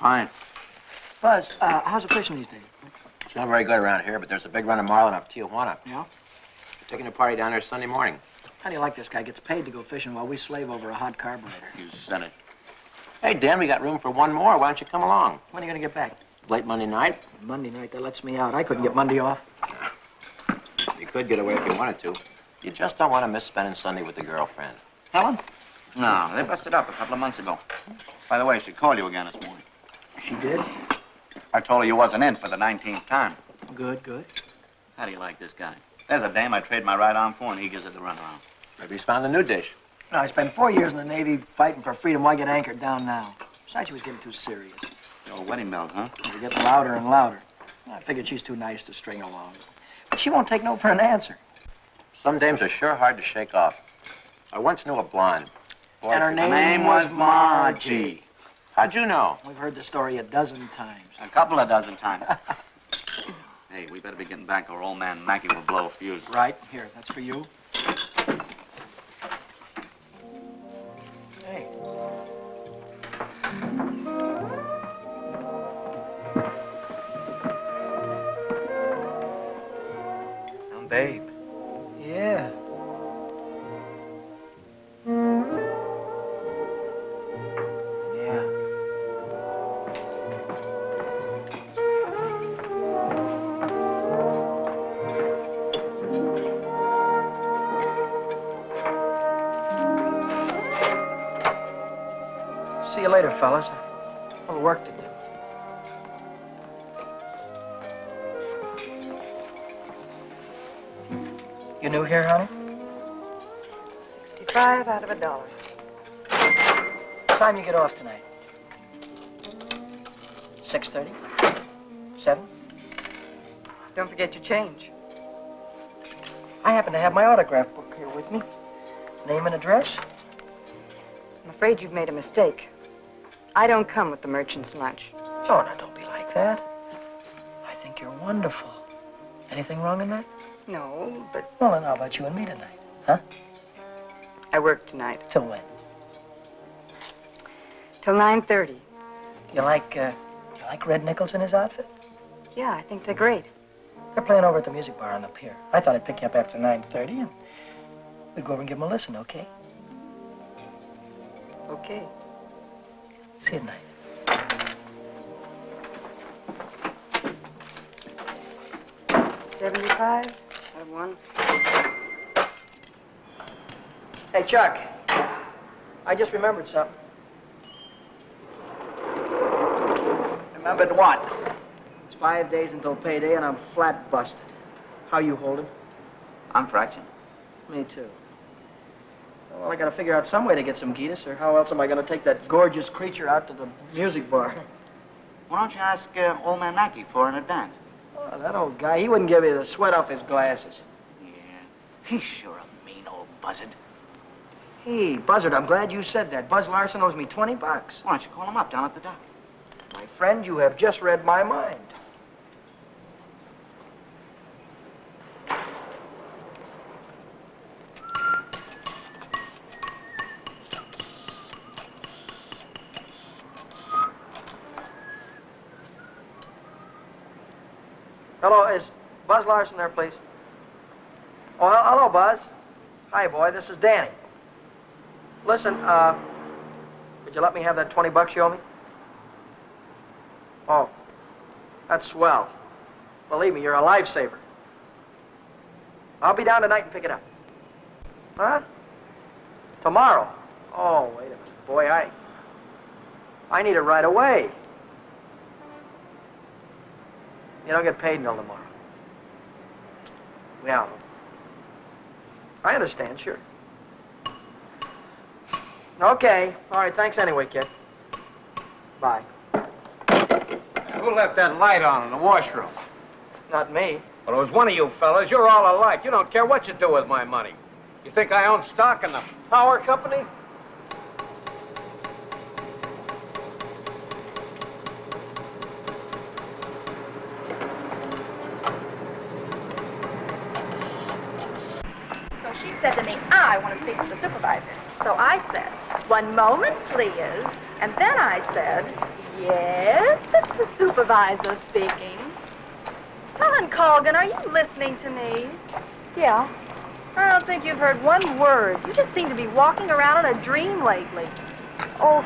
Fine. Buzz, how's the fishing these days? It's not very good around here, but there's a big run of marlin up Tijuana. Yeah? We're taking a party down there Sunday morning. How do you like this guy? Gets paid to go fishing while we slave over a hot carburetor. You said it. Hey, Dan, we got room for one more. Why don't you come along? When are you gonna get back? Late Monday night. Monday night, that lets me out. I couldn't get Monday off. You could get away if you wanted to. You just don't want to miss spending Sunday with the girlfriend. Helen? No, they busted up a couple of months ago. By the way, she called you again this morning. She did? I told her you wasn't in for the 19th time. Good, good. How do you like this guy? There's a dame I trade my right arm for, and he gives it the runaround. Maybe he's found a new dish. No, I spent 4 years in the Navy fighting for freedom. Why get anchored down now? Besides, she was getting too serious. The old wedding bells, huh? They were getting louder and louder. I figured she's too nice to string along. But she won't take no for an answer. Some dames are sure hard to shake off. I once knew a blonde. Boy, And her name was Margie. How'd you know? We've heard the story a dozen times. A couple of dozen times. Hey, we better be getting back or old man Mackey will blow a fuse. Right. Here, that's for you. Hey. Some babe. Yeah. Yeah. See you later, fellas. A little work to do. You new here, honey? 65 out of $1. What time you get off tonight? 6:30? 7? Don't forget your change. I happen to have my autograph book here with me. Name and address? I'm afraid you've made a mistake. I don't come with the merchant's lunch. Oh, now don't be like that. I think you're wonderful. Anything wrong in that? No, but Well, then how about you and me tonight? Huh? I work tonight. Till when? Till 9:30. You like Red Nichols in his outfit? Yeah, I think they're great. They're playing over at the music bar on the pier. I thought I'd pick you up after 9:30 and we'd go over and give them a listen, okay? Okay. See you tonight. $75 out of $1. Hey, Chuck. I just remembered something. Remembered what? It's 5 days until payday and I'm flat busted. How you holding? I'm fraction. Me too. Well, I gotta figure out some way to get some Gitas, or how else am I gonna take that gorgeous creature out to the music bar? Why don't you ask old man Mackey for an advance? Oh, that old guy, he wouldn't give you the sweat off his glasses. Yeah, he's sure a mean old buzzard. Hey, Buzzard, I'm glad you said that. Buzz Larson owes me $20. Why don't you call him up down at the dock? My friend, you have just read my mind. Hello, is Buzz Larson there, please? Oh, hello, Buzz. Hi, boy, this is Danny. Listen, could you let me have that $20 you owe me? Oh, that's swell. Believe me, you're a lifesaver. I'll be down tonight and pick it up. Huh? Tomorrow? Oh, wait a minute. Boy, I need it right away. You don't get paid until tomorrow. Yeah. I understand, sure. Okay. All right, thanks anyway, kid. Bye. Who left that light on in the washroom? Not me. Well, it was one of you fellas. You're all alike. You don't care what you do with my money. You think I own stock in the power company? So she said to me, I want to speak with the supervisor. So I said, 1 moment, please. And then I said, Yes, this is the supervisor speaking. Helen Colgan, are you listening to me? Yeah. I don't think you've heard one word. You just seem to be walking around in a dream lately. Oh,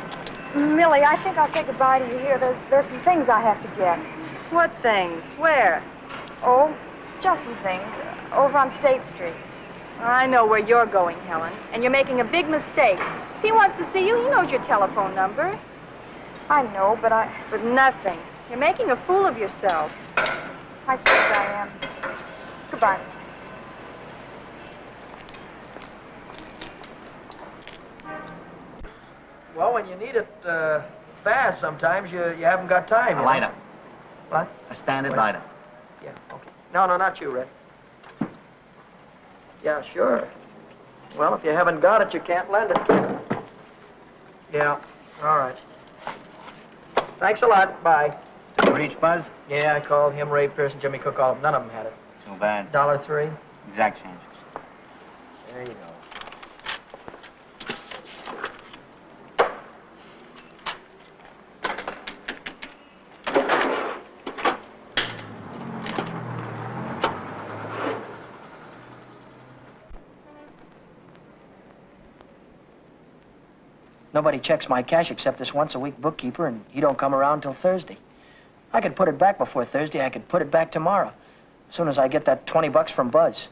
Millie, I think I'll say goodbye to you here. There's some things I have to get. What things? Where? Oh, just some things. Over on State Street. I know where you're going, Helen, and you're making a big mistake. If he wants to see you, he knows your telephone number. I know, but But nothing. You're making a fool of yourself. I suppose I am. Goodbye. Well, when you need it fast, sometimes you haven't got time. A you know? lighter. What? A standard Wait. lighter. Yeah, okay. No, not you, Red. Yeah, sure. Well, if you haven't got it, you can't lend it. Yeah, all right. Thanks a lot. Bye. You reach Buzz? Yeah, I called him, Ray Pearson, Jimmy Cook, all of them. None of them had it. Too bad. $1.03. Exact changes. There you go. Nobody checks my cash except this once-a-week bookkeeper, and he don't come around till Thursday. I could put it back before Thursday. I could put it back tomorrow, as soon as I get that $20 from Buzz.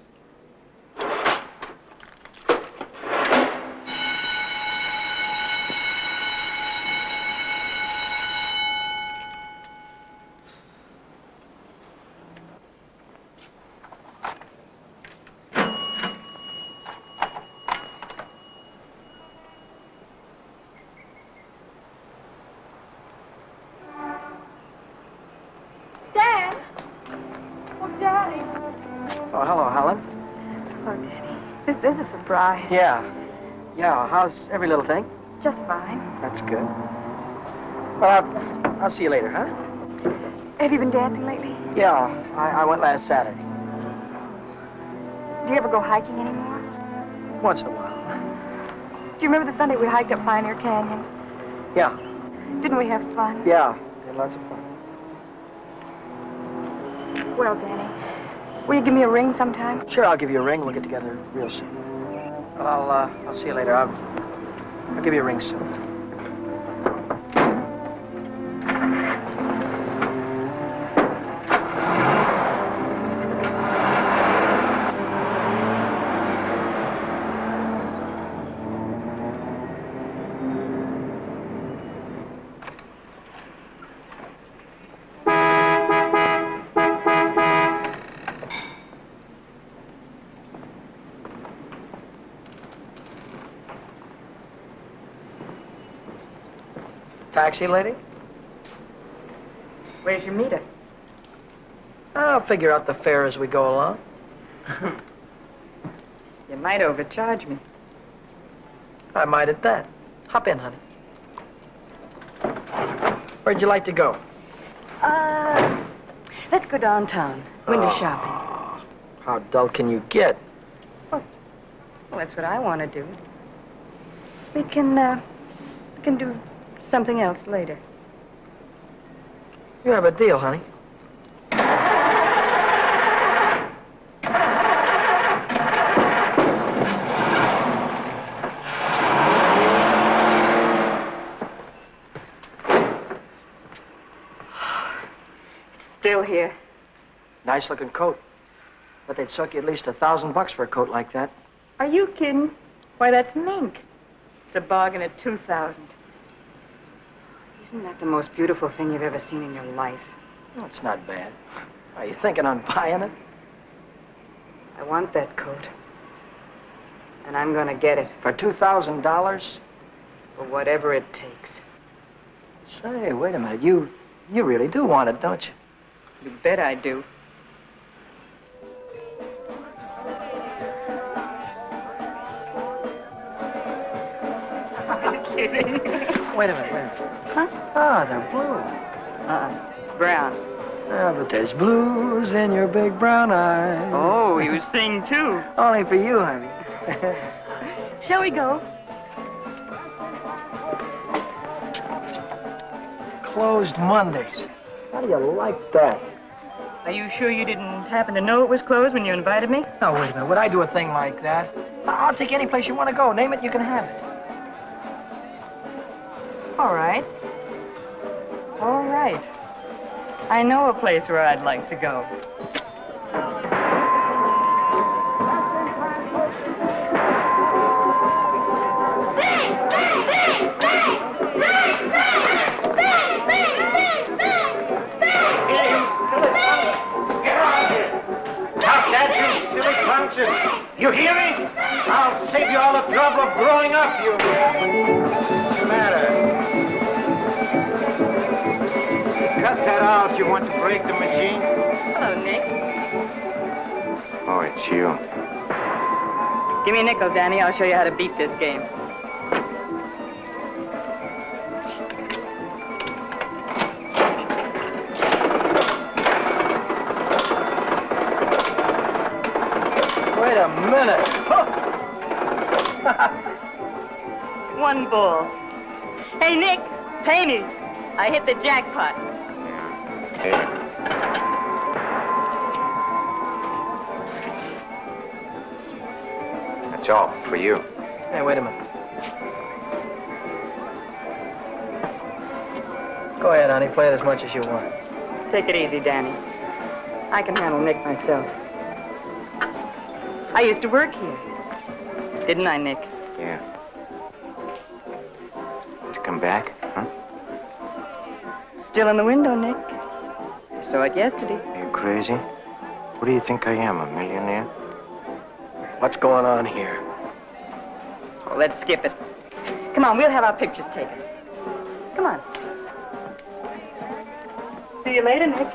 Dad! Oh, Daddy! Oh, hello, Helen. Oh, Danny, this is a surprise. Yeah. Yeah, how's every little thing? Just fine. That's good. Well, I'll see you later, huh? Have you been dancing lately? Yeah, I went last Saturday. Do you ever go hiking anymore? Once in a while. Do you remember the Sunday we hiked up Pioneer Canyon? Yeah, Didn't we have fun? yeah. Had lots of fun. Well, Danny, will you give me a ring sometime? Sure, I'll give you a ring. We'll get together real soon. Well, I'll see you later. I'll give you a ring soon. Taxi lady? Where's your meter? I'll figure out the fare as we go along. You might overcharge me. I might at that. Hop in, honey. Where'd you like to go? Let's go downtown. Window Oh. shopping. How dull can you get? Well, that's what I want to do. We can do something else later. You have a deal, honey. Still here. Nice looking coat. But they'd suck you at least $1,000 for a coat like that. Are you kidding? Why, that's mink. It's a bargain at $2,000. Isn't that the most beautiful thing you've ever seen in your life? Well, it's not bad. Are you thinking on buying it? I want that coat. And I'm gonna get it For $2,000? for whatever it takes. Say, wait a minute. You really do want it, don't you? You bet I do. Wait a minute. Huh? Ah, they're blue. Brown. Ah, but there's blues in your big brown eyes. Oh, you sing too. Only for you, honey. Shall we go? closed Mondays. How do you like that? Are you sure you didn't happen to know it was closed when you invited me? No, wait a minute. Would I do a thing like that? I'll take any place you want to go. Name it, you can have it. All right. All right. I know a place where I'd like to go. You hear me? I'll save you all the trouble of growing up, you... What's the matter? Cut that out. You want to break the machine? Hello, Nick. Oh, it's you. Give me a nickel, Danny. I'll show you how to beat this game. Wait a minute. One bull. Hey, Nick, pay me. I hit the jackpot. Hey. That's all for you. Hey, wait a minute. Go ahead, honey. Play it as much as you want. Take it easy, Danny. I can handle Nick myself. I used to work here. Didn't I, Nick? Yeah. To come back, huh? Still in the window, Nick. I saw it yesterday. Are you crazy? What do you think I am, a millionaire? What's going on here? Oh, let's skip it. Come on, we'll have our pictures taken. Come on. See you later, Nick.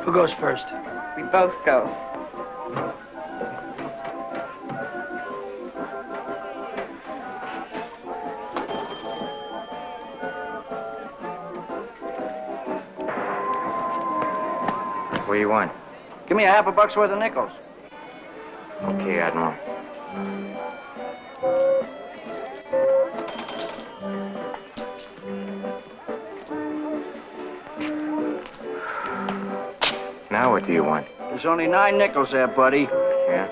Who goes first? We both go. What do you want? Give me $50 worth of nickels. Okay, Admiral. Now what do you want? There's only 9 nickels there, buddy. Yeah?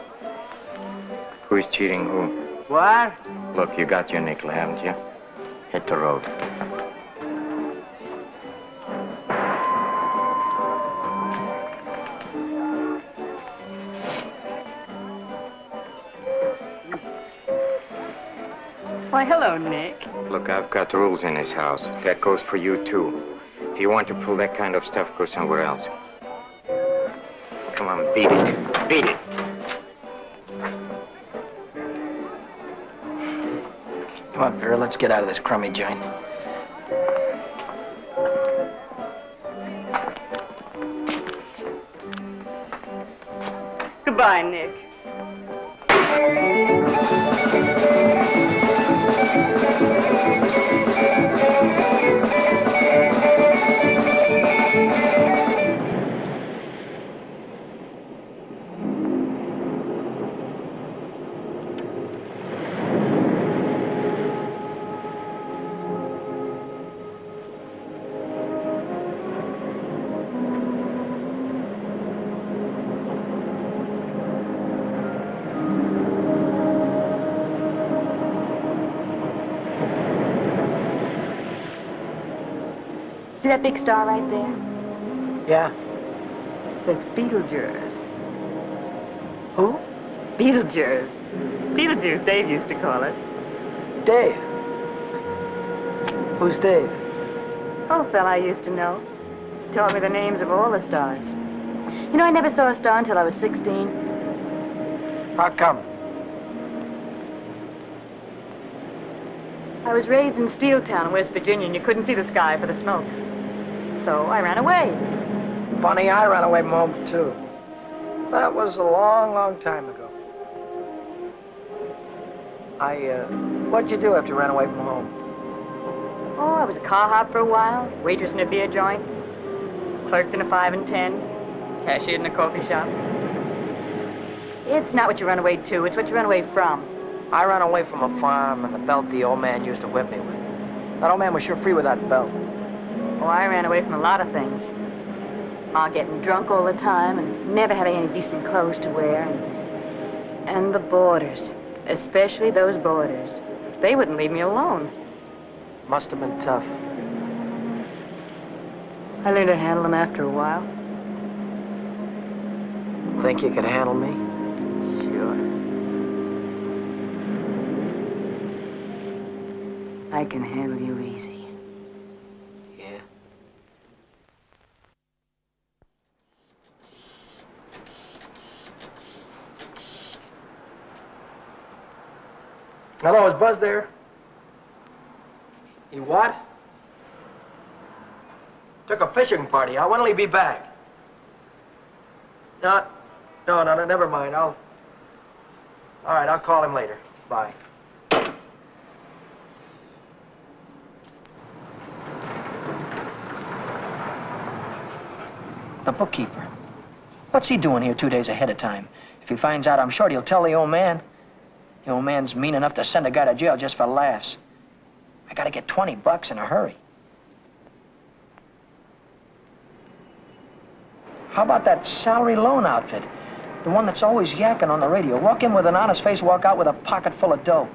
Who's cheating who? What? Look, you got your nickel, haven't you? Hit the road. Why, hello, Nick. Look, I've got rules in this house. That goes for you, too. If you want to pull that kind of stuff, go somewhere else. Come on, beat it. Beat it. Come on, Vera. Let's get out of this crummy joint. Goodbye, Nick. See that big star right there? Yeah? That's Beetlejuice. Who? Beetlejuice. Beetlejuice, Dave used to call it. Dave. Who's Dave? Old fella I used to know. Told me the names of all the stars. You know, I never saw a star until I was 16. How come? I was raised in Steeltown, West Virginia, and you couldn't see the sky for the smoke. So I ran away. Funny, I ran away from home, too. That was a long, long time ago. What'd you do after you ran away from home? Oh, I was a car hop for a while, waitress in a beer joint, clerked in a 5 and 10, cashiered in a coffee shop. It's not what you run away to, it's what you run away from. I ran away from a farm and the belt the old man used to whip me with. That old man was sure free with that belt. Oh, I ran away from a lot of things. Ma getting drunk all the time and never having any decent clothes to wear. And the boarders, especially those boarders. They wouldn't leave me alone. Must have been tough. I learned to handle them after a while. Think you could handle me? Sure. I can handle you easy. Yeah. Hello, is Buzz there? He what? Took a fishing party. When will he be back? No, never mind. All right, I'll call him later. Bye. The bookkeeper. What's he doing here 2 days ahead of time? If he finds out I'm short, he'll tell the old man. The old man's mean enough to send a guy to jail just for laughs. I gotta get $20 in a hurry. How about that salary loan outfit? The one that's always yakking on the radio. Walk in with an honest face, walk out with a pocket full of dough.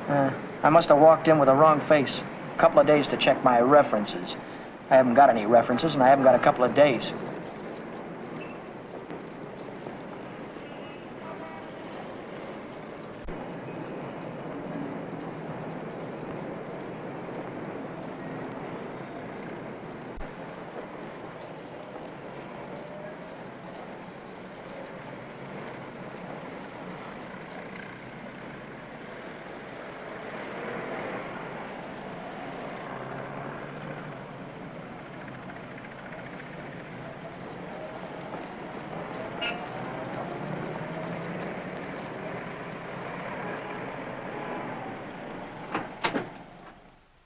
I must have walked in with the wrong face. A couple of days to check my references. I haven't got any references, and I haven't got a couple of days.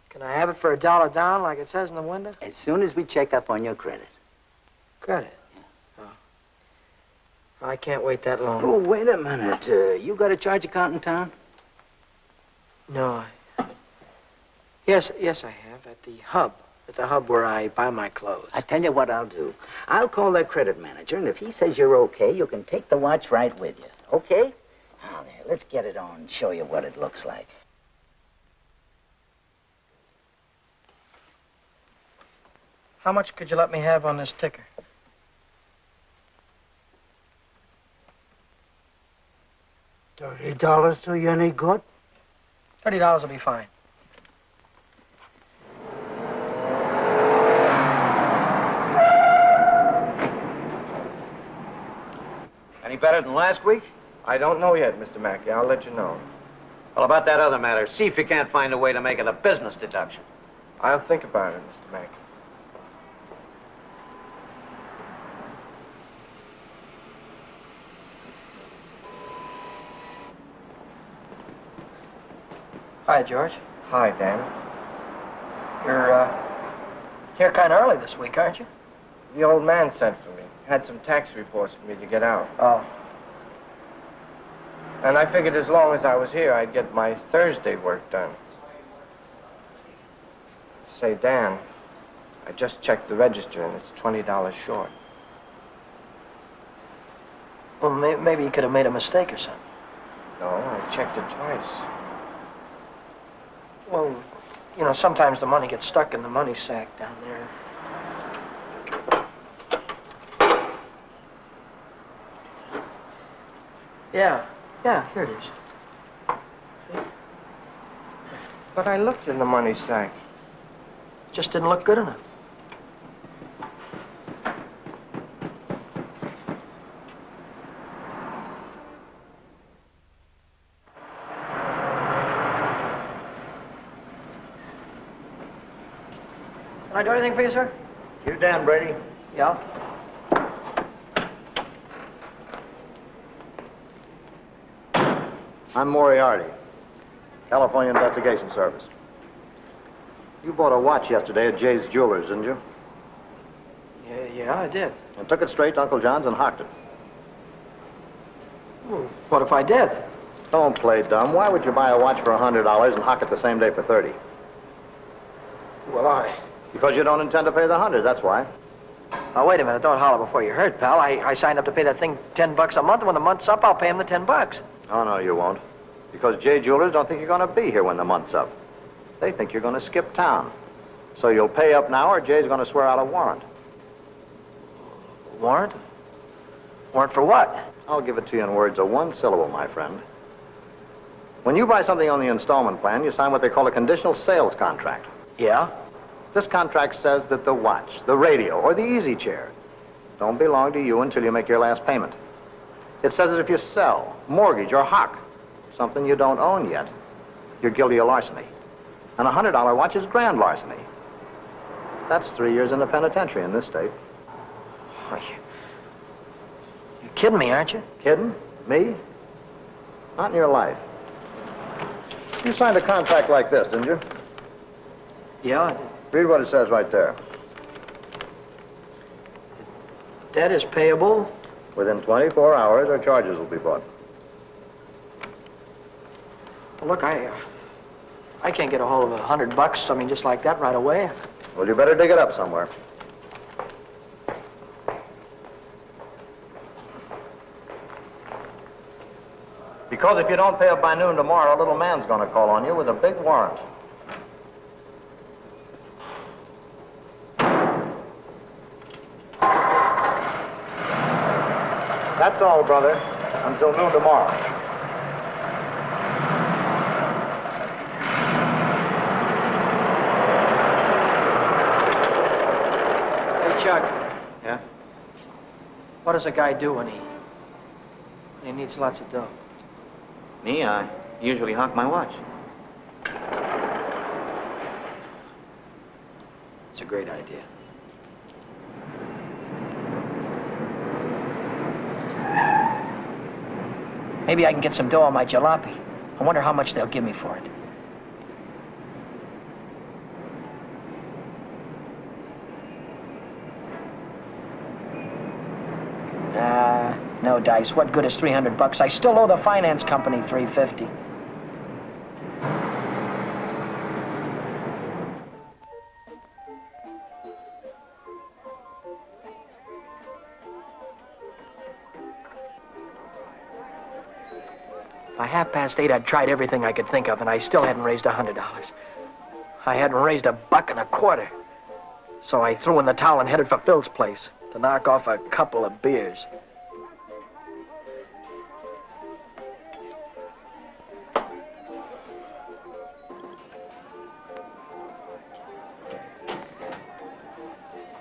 Can I have it for $1 down, like it says in the window? As soon as we check up on your credit. Credit? Oh. I can't wait that long. Oh, wait a minute. You got a charge account in town? No, Yes, I have, at the hub. At the hub where I buy my clothes. I tell you what I'll do. I'll call that credit manager, and if he says you're okay, you can take the watch right with you. Okay? Now, there, let's get it on and show you what it looks like. How much could you let me have on this ticker? $30 do you any good? $30 will be fine. Any better than last week? I don't know yet, Mr. Mackey. I'll let you know. Well, about that other matter, see if you can't find a way to make it a business deduction. I'll think about it, Mr. Mackey. Hi, George. Hi, Dan. You're here kind of early this week, aren't you? The old man sent for me. Had some tax reports for me to get out. Oh. And I figured as long as I was here, I'd get my Thursday work done. Say, Dan, I just checked the register and it's $20 short. Well, maybe you could have made a mistake or something. No, I checked it twice. Well, you know, sometimes the money gets stuck in the money sack down there. Yeah, here it is. But I looked in the money sack. Just didn't look good enough. Can I do anything for you, sir? You Dan Brady? Yeah. I'm Moriarty, California Investigation Service. You bought a watch yesterday at Jay's Jewelers, didn't you? Yeah, I did. And took it straight to Uncle John's and hocked it. Well, what if I did? Don't play dumb. Why would you buy a watch for $100 and hock it the same day for $30? Because you don't intend to pay the 100, that's why. Now, wait a minute. Don't holler before you're hurt, pal. I signed up to pay that thing $10 a month, and when the month's up, I'll pay him the $10. Oh, no, you won't. Because J Jewelers don't think you're going to be here when the month's up. They think you're going to skip town. So you'll pay up now, or Jay's going to swear out a warrant. Warrant? Warrant for what? I'll give it to you in words of one syllable, my friend. When you buy something on the installment plan, you sign what they call a conditional sales contract. Yeah? This contract says that the watch, the radio, or the easy chair don't belong to you until you make your last payment. It says that if you sell, mortgage, or hock something you don't own yet, you're guilty of larceny. And a $100 watch is grand larceny. That's 3 years in the penitentiary in this state. You're kidding me, aren't you? Kidding? Me? Not in your life. You signed a contract like this, didn't you? Yeah, I did. Read what it says right there. Debt is payable. Within 24 hours, or charges will be brought. Well, look, I can't get a hold of $100, I mean, just like that right away. Well, you better dig it up somewhere. Because if you don't pay up by noon tomorrow, little man's going to call on you with a big warrant. That's all, brother. Until noon tomorrow. Hey, Chuck, Yeah? what does a guy do when he needs lots of dough? Me, I usually hock my watch. It's a great idea. Maybe I can get some dough on my jalopy. I wonder how much they'll give me for it. No dice. What good is $300? I still owe the finance company $350. By 8:30, I'd tried everything I could think of, and I still hadn't raised $100. I hadn't raised $1.25. So I threw in the towel and headed for Phil's place to knock off a couple of beers.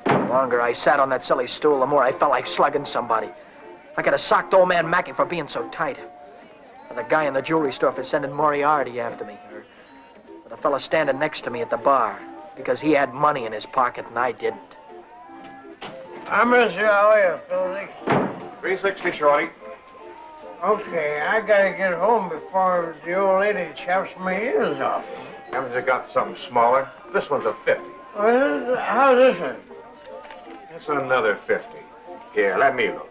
The longer I sat on that silly stool, the more I felt like slugging somebody. I could have socked old man Mackey for being so tight. Or the guy in the jewelry store for sending Moriarty after me. Or the fella standing next to me at the bar because he had money in his pocket and I didn't. I miss you. How are you, Philly? 360, Shorty. Okay, I gotta get home before the old lady chops my ears off. Haven't you got something smaller? This one's a 50. How's this one? That's another 50. Here, let me look.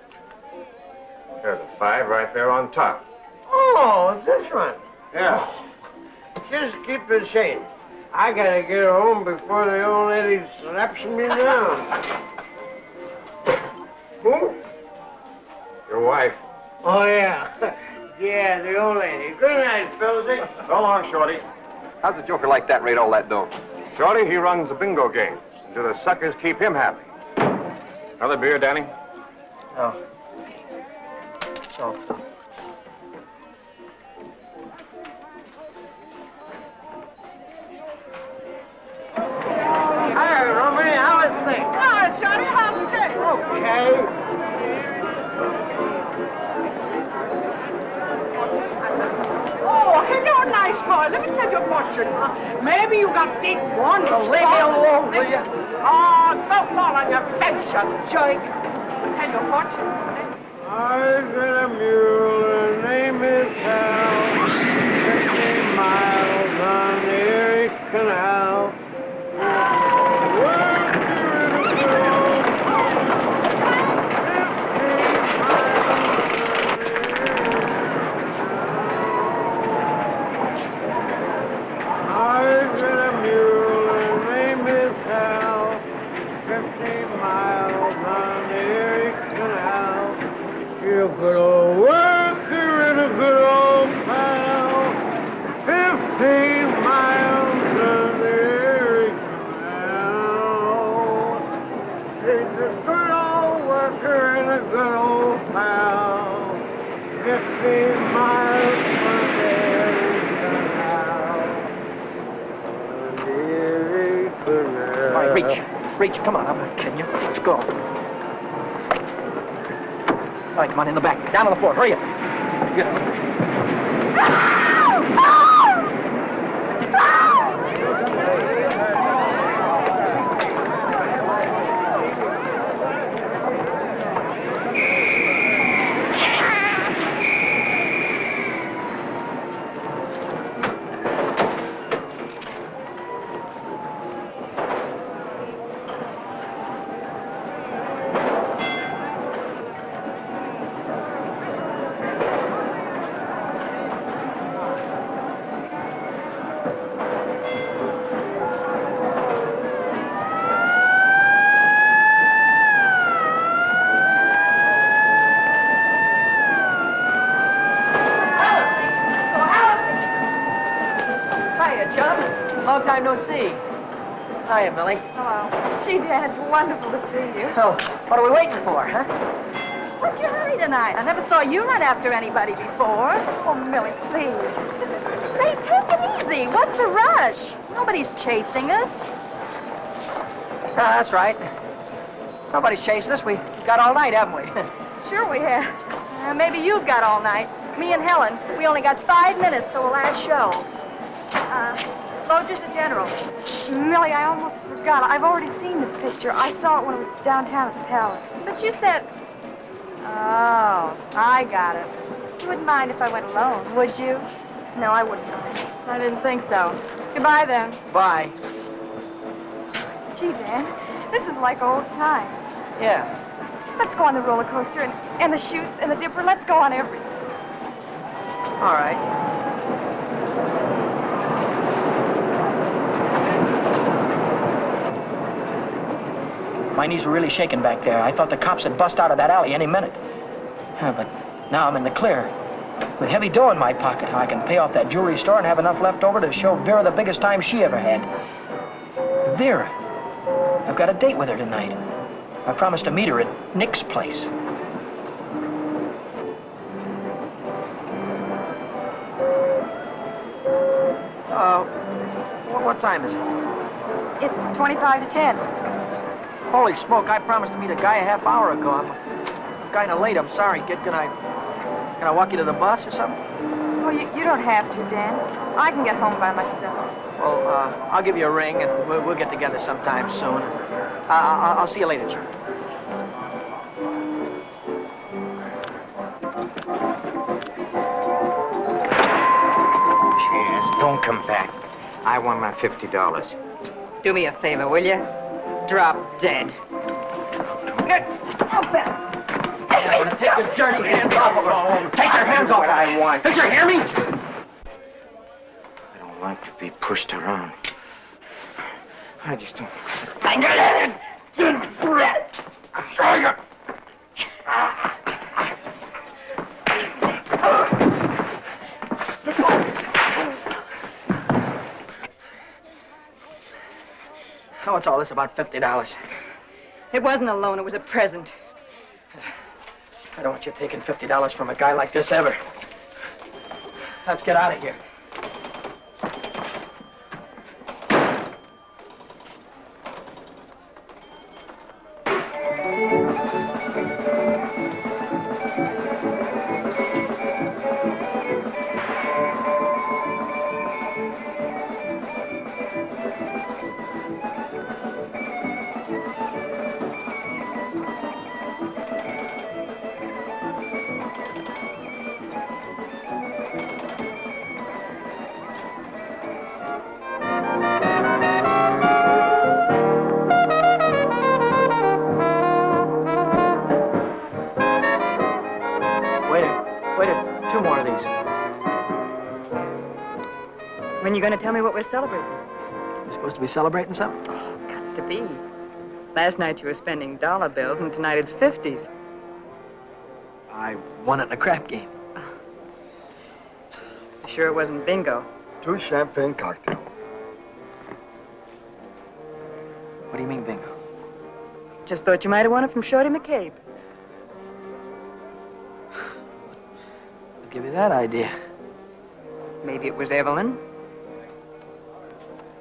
There's a 5 right there on top. Oh, this one. Yeah. Just keep the change. I gotta get home before the old lady slaps me down. Who? Your wife. Oh, yeah. Yeah, the old lady. Good night, Philly. So long, Shorty. How's a joker like that rate all that dough? Shorty, he runs the bingo game. Do the suckers keep him happy? Another beer, Danny? Oh. So. Hi, Romany. How is things? Oh, Shorty, how's it going? Okay. Oh, hello, nice boy. Let me tell you a fortune. Maybe you got big one. Leave me alone, will you? Oh, don't fall on your face, you jerk. Tell you a fortune, isn't it? I've got a mule, her name is Sal. 50 miles on the Erie Canal. I've got a mule, her name is Sal. a good old worker and a good old pal. 15 miles of the Erie Canal. He's a good old worker and a good old pal. 15 miles from the Erie Canal. The Erie Canal. All right, reach, come on, I'm not kidding you. Let's go. All right, come on, in the back. Down on the floor, hurry up. Get up. Long time no see. Hiya, Millie. Hello. Gee, Dan, it's wonderful to see you. Oh, what are we waiting for, huh? What's your hurry tonight? I never saw you run after anybody before. Oh, Millie, please. Say, take it easy. What's the rush? Nobody's chasing us. That's right. Nobody's chasing us. We got all night, haven't we? Sure we have. Maybe you've got all night. Me and Helen, we only got 5 minutes till the last show. Folgers, the General. Millie, I almost forgot. I've already seen this picture. I saw it when it was downtown at the Palace. But you said... Oh, I got it. You wouldn't mind if I went alone, would you? No, I wouldn't mind. I didn't think so. Goodbye, then. Bye. Gee, Dan, this is like old times. Yeah. Let's go on the roller coaster and the chutes and the dipper. Let's go on everything. All right. My knees were really shaking back there. I thought the cops had bust out of that alley any minute. But now I'm in the clear. With heavy dough in my pocket, I can pay off that jewelry store and have enough left over to show Vera the biggest time she ever had. Vera. I've got a date with her tonight. I promised to meet her at Nick's place. What time is it? It's 25 to 10. Holy smoke, I promised to meet a guy a half hour ago. I'm kind of late. I'm sorry, kid. Can I walk you to the bus or something? Well, you don't have to, Dan. I can get home by myself. Well, I'll give you a ring, and we'll get together sometime soon. I'll see you later, sir. Cheers. Don't come back. I want my $50. Do me a favor, will you? Drop dead. Take your dirty hands off of her. Take your hands off. What I want. Did you hear me? I don't want to be pushed around. I just don't. I'm trying to. What's all this about $50? It wasn't a loan, it was a present. I don't want you taking $50 from a guy like this ever. Let's get out of here. Two more of these. When are you going to tell me what we're celebrating? You supposed to be celebrating something? Oh, got to be. Last night you were spending dollar bills, and tonight it's 50s. I won it in a crap game. You sure it wasn't bingo? 2 champagne cocktails. What do you mean, bingo? Just thought you might have won it from Shorty McCabe. I'll give you that idea. Maybe it was Evelyn,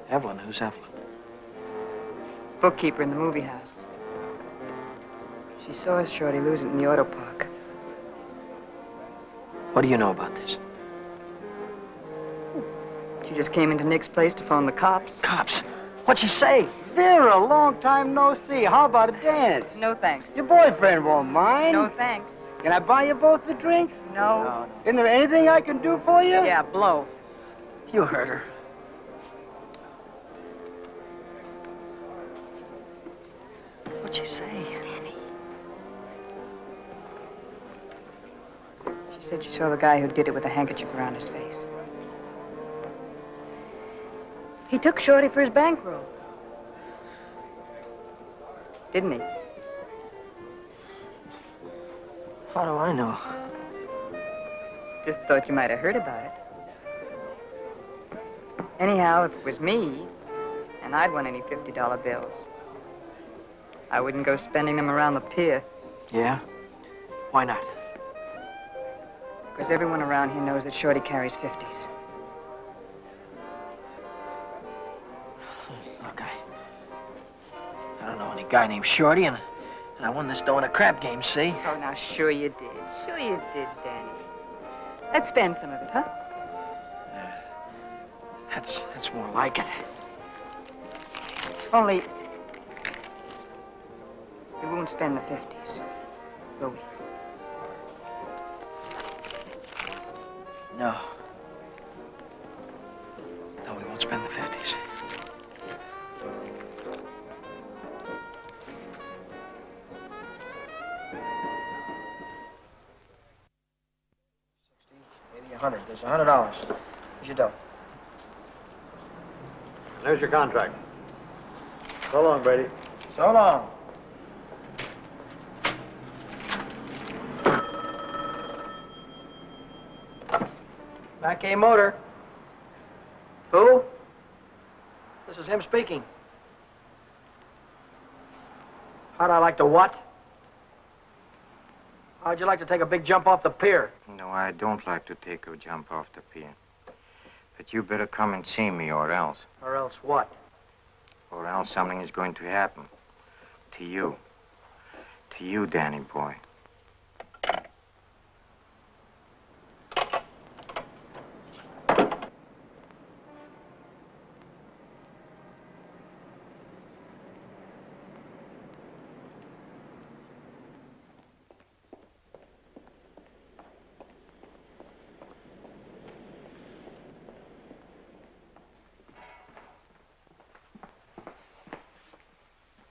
Evelyn? Who's Evelyn? bookkeeper in the movie house. She saw Shorty lose it in the auto park. What do you know about this? She just came into Nick's place to phone the cops. Cops? What'd she say? Vera, long time no see. How about a dance? No thanks. Your boyfriend won't mind. No thanks. Can I buy you both a drink? No. Isn't there anything I can do for you? Yeah, blow. You heard her. What'd she say? Danny. She said she saw the guy who did it with a handkerchief around his face. He took Shorty for his bankroll. Didn't he? How do I know? Just thought you might have heard about it. Anyhow, if it was me, and I'd won any $50 bills, I wouldn't go spending them around the pier. Yeah? Why not? Because everyone around here knows that Shorty carries 50s. Look, I don't know any guy named Shorty, and I won this dough in a crap game, see? Oh, now, sure you did. Sure you did, Danny. Let's spend some of it, huh? That's more like it. Only, we won't spend the 50s, will we? No. No, we won't spend the 50s. $60, $80, $100. There's $100. Here's your dough. There's your contract. So long, Brady. So long. Mackay Motor. Who? This is him speaking. How'd I like to what? How'd you like to take a big jump off the pier? No, I don't like to take a jump off the pier. But you better come and see me, or else. Or else what? Or else something is going to happen. To you. To you, Danny boy.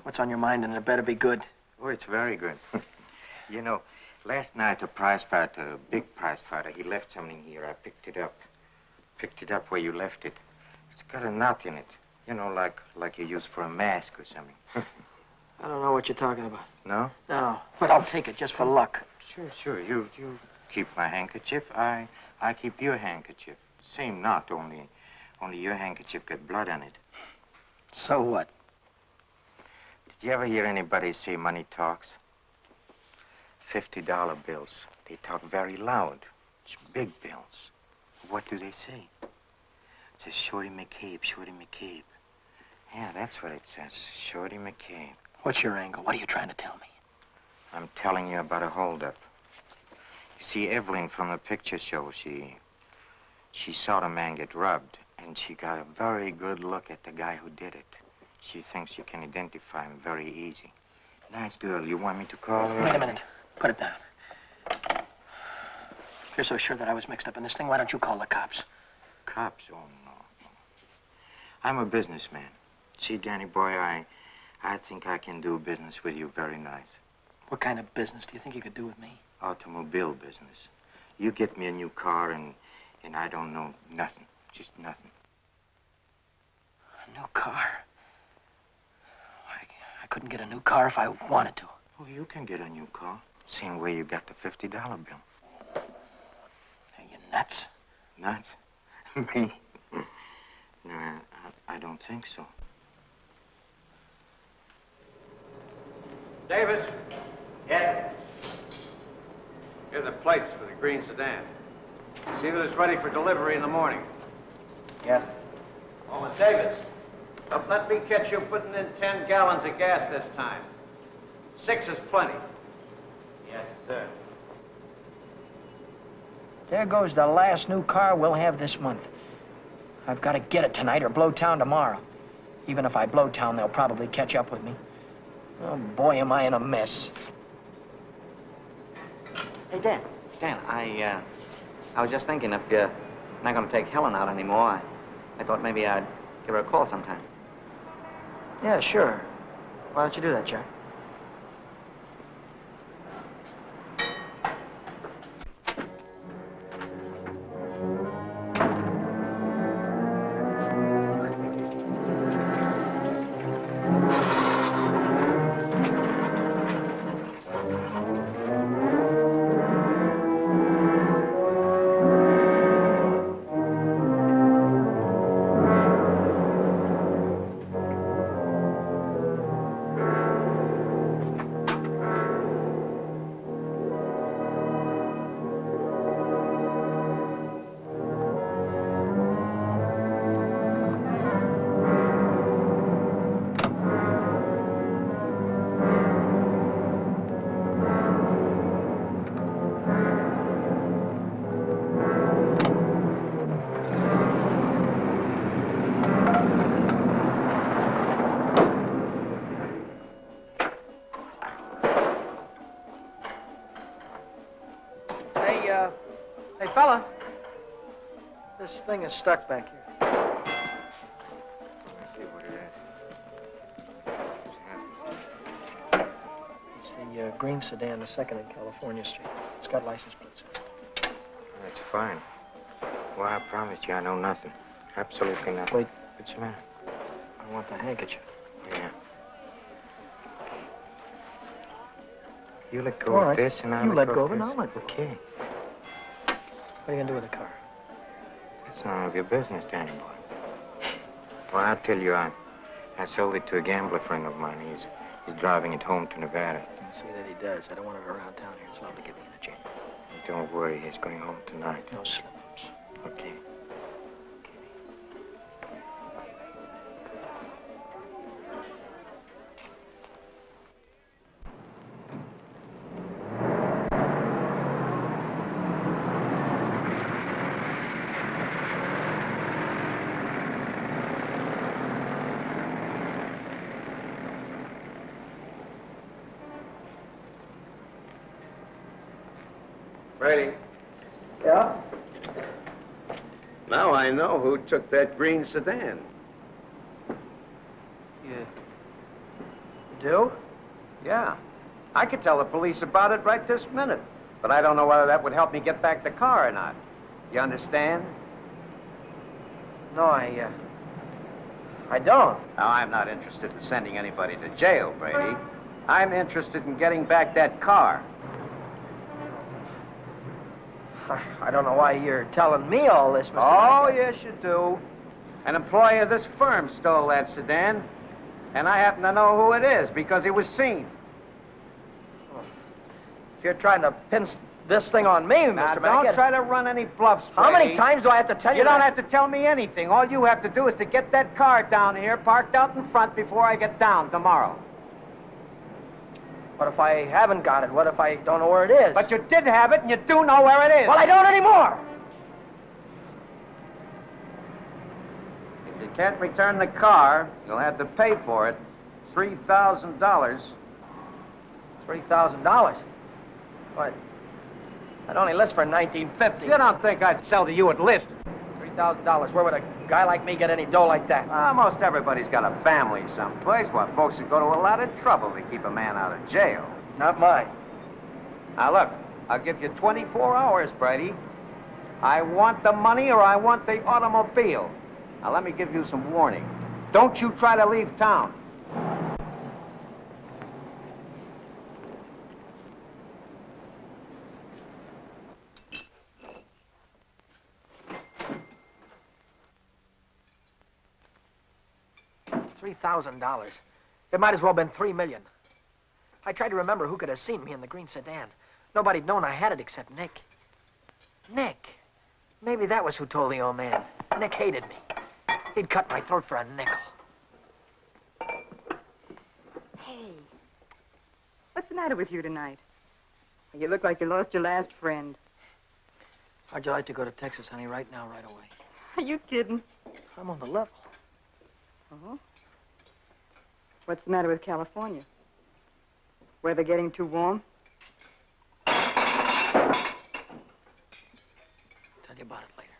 What's on your mind, and it better be good. Oh, it's very good. You know, last night a prize fighter, a big prize fighter, he left something here. I picked it up. Picked it up where you left it. It's got a knot in it. You know, like you use for a mask or something. I don't know what you're talking about. No? No, but I'll take it just for luck. Sure. You keep my handkerchief. I keep your handkerchief. Same knot, only your handkerchief got blood on it. So what? Did you ever hear anybody say money talks? $50 bills. They talk very loud. It's big bills. What do they say? It says Shorty McCabe, Shorty McCabe. Yeah, that's what it says. Shorty McCabe. What's your angle? What are you trying to tell me? I'm telling you about a holdup. You see, Evelyn from the picture show, she saw the man get robbed, and she got a very good look at the guy who did it. She thinks you can identify him very easy. Nice girl. You want me to call her? Wait a minute. Put it down. If you're so sure that I was mixed up in this thing, why don't you call the cops? Cops? Oh, no. I'm a businessman. See, Danny boy, I think I can do business with you very nice. What kind of business do you think you could do with me? Automobile business. You get me a new car and I don't know nothing. Just nothing. A new car? I couldn't get a new car if I wanted to. Oh, you can get a new car. Same way you got the $50 bill. Are you nuts? Nuts? Me? No, I don't think so. Davis, Yes? here are the plates for the green sedan. See that it's ready for delivery in the morning. Yes. Oh, and Davis, don't let me catch you putting in 10 gallons of gas this time. 6 is plenty. Yes, sir. There goes the last new car we'll have this month. I've got to get it tonight or blow town tomorrow. Even if I blow town, they'll probably catch up with me. Oh, boy, am I in a mess. Hey, Dan. Dan, I was just thinking if you're not going to take Helen out anymore, I thought maybe I'd give her a call sometime. Yeah, sure. Why don't you do that, Jack? Hey, fella. This thing is stuck back here. Let's see what it is. It's the green sedan, the second in California Street. It's got license plates. That's fine. Well, I promised you I know nothing. Absolutely nothing. Wait. What's the matter? I want the handkerchief. Yeah. You let go All of right. this and I'll You let go of it, this. and I'll let go. Okay. What are you gonna do with the car? That's none of your business, Danny boy. Well, I'll tell you, I sold it to a gambler friend of mine. He's driving it home to Nevada. I'll see that he does. I don't want it around town here. It's allowed to get me in a jam. Don't worry, he's going home tonight. No slip-ups. Okay. Brady. Yeah? Now I know who took that green sedan. You do? Yeah. I could tell the police about it right this minute. But I don't know whether that would help me get back the car or not. You understand? No, I don't. Now, I'm not interested in sending anybody to jail, Brady. I'm interested in getting back that car. I don't know why you're telling me all this, Mr. Oh, Hackett. yes, you do. An employee of this firm stole that sedan, and I happen to know who it is because it was seen. If you're trying to pin this thing on me, Now, Mr. don't Hackett. try to run any bluffs, Brady. How many times do I have to tell you You don't that? have to tell me anything. All you have to do is to get that car down here, parked out in front before I get down tomorrow. What if I haven't got it? What if I don't know where it is? But you did have it, and you do know where it is. Well, I don't anymore. If you can't return the car, you'll have to pay for it. $3,000. $3,000. What? I'd only list for $19.50. You don't think I'd sell to you at list? $3,000. Where would a guy like me get any dough like that? Most everybody's got a family someplace. Well, folks would go to a lot of trouble to keep a man out of jail. Not mine. Now, look, I'll give you 24 hours, Brady. I want the money or I want the automobile. Now, let me give you some warning. Don't you try to leave town. $3,000. It might as well have been $3 million. I tried to remember who could have seen me in the green sedan. Nobody'd known I had it except Nick. Nick. Maybe that was who told the old man. Nick hated me. He'd cut my throat for a nickel. Hey, what's the matter with you tonight? You look like you lost your last friend. How'd you like to go to Texas, honey, right now, right away? Are you kidding? I'm on the level. Oh? What's the matter with California? Weather getting too warm? Tell you about it later.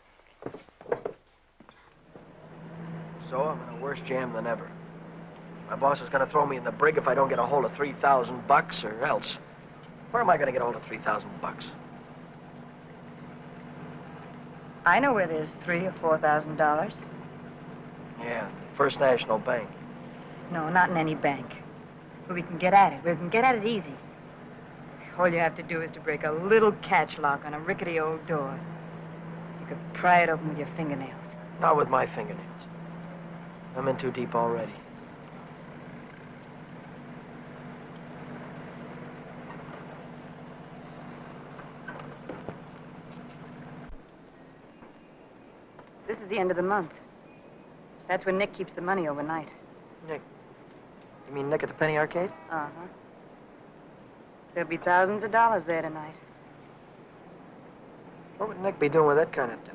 So I'm in a worse jam than ever. My boss is going to throw me in the brig if I don't get a hold of $3,000 or else. Where am I going to get a hold of $3,000? I know where there's $3,000 or $4,000. Yeah, First National Bank. No, not in any bank. But we can get at it. We can get at it easy. All you have to do is to break a little catch lock on a rickety old door. You could pry it open with your fingernails. Not with my fingernails. I'm in too deep already. This is the end of the month. That's when Nick keeps the money overnight. Nick? You mean Nick at the Penny Arcade? Uh-huh. There'll be thousands of dollars there tonight. What would Nick be doing with that kind of dough?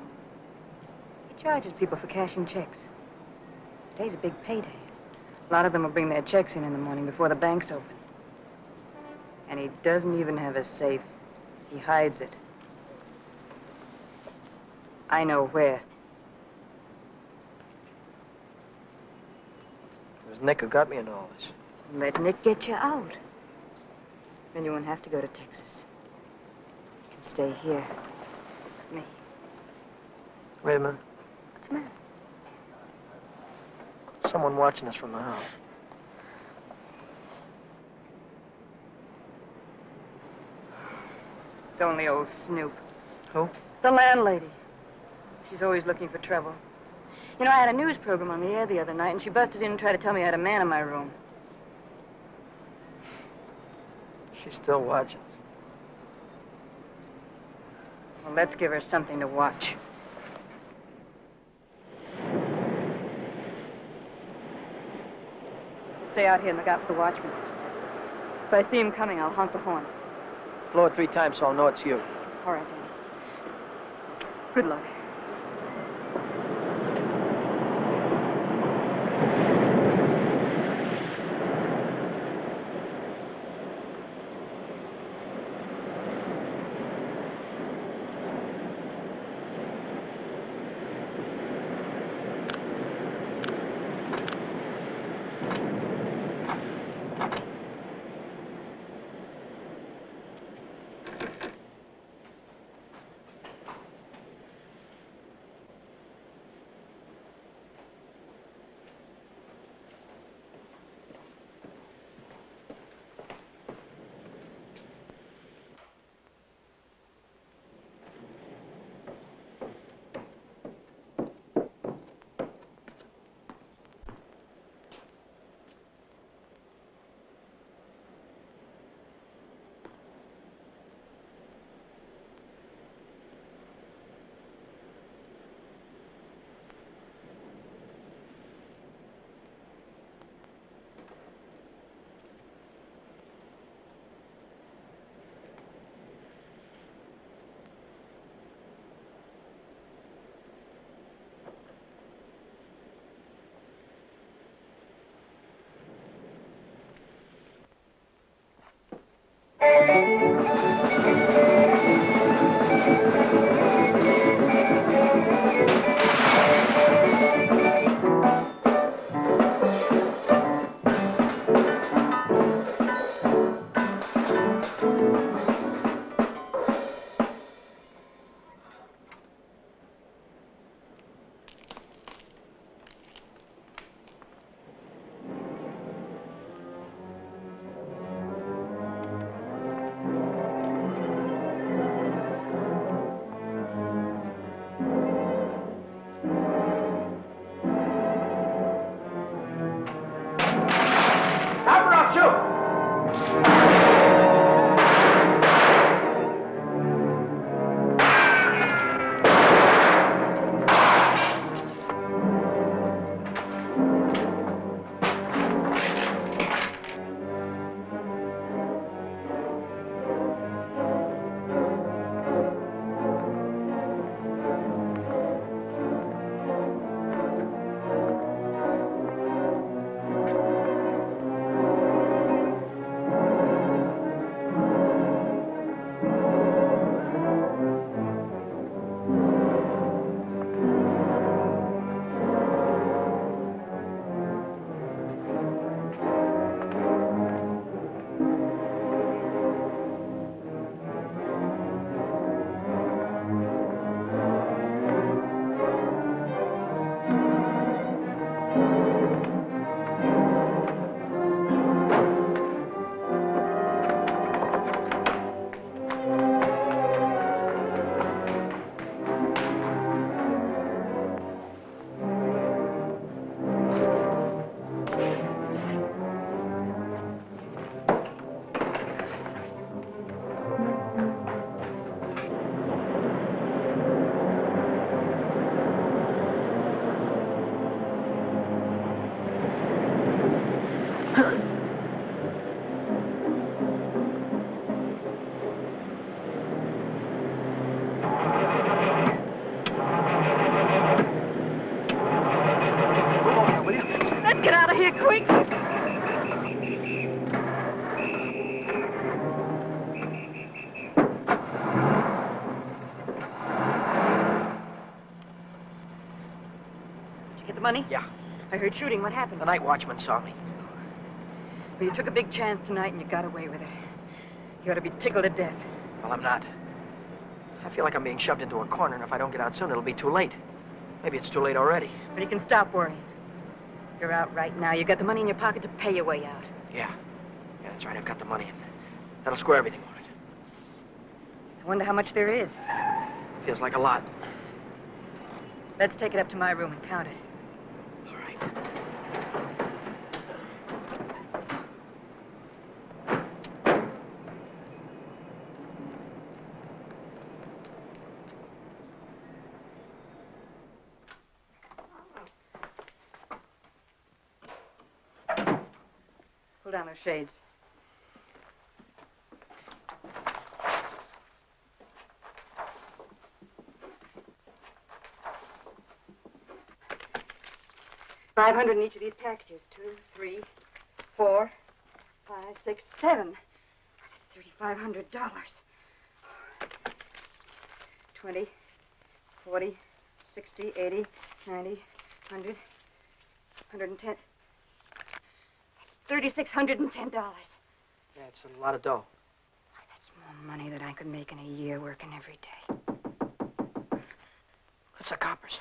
He charges people for cashing checks. Today's a big payday. A lot of them will bring their checks in the morning before the bank's open. And he doesn't even have a safe. He hides it. I know where. It was Nick who got me into all this. Let Nick get you out. Then you won't have to go to Texas. You can stay here with me. Wait a minute. What's the matter? Someone watching us from the house. It's only old Snoop. Who? The landlady. She's always looking for trouble. You know, I had a news program on the air the other night, and she busted in and tried to tell me I had a man in my room. She's still watching us. Well, let's give her something to watch. Stay out here and look out for the watchman. If I see him coming, I'll honk the horn. Blow it 3 times so I'll know it's you. All right, Danny. Good luck. Let's get out of here quick. Did you get the money? Yeah. I heard shooting. What happened? The night watchman saw me. Well, you took a big chance tonight and you got away with it. You ought to be tickled to death. Well, I'm not. I feel like I'm being shoved into a corner, and if I don't get out soon, it'll be too late. Maybe it's too late already. But you can stop worrying. You're out right now. You got the money in your pocket to pay your way out. Yeah. Yeah, that's right. I've got the money, and that'll square everything, won't it? I wonder how much there is. Feels like a lot. Let's take it up to my room and count it. All right. Pull down those shades. $500 in each of these packages. 2, 3, 4, 5, 6, 7. That's $3,500. 20, 40, 60, 80, 90, 100, 110. That's $3,610. Yeah, it's a lot of dough. That's more money than I could make in a year working every day. That's the coppers.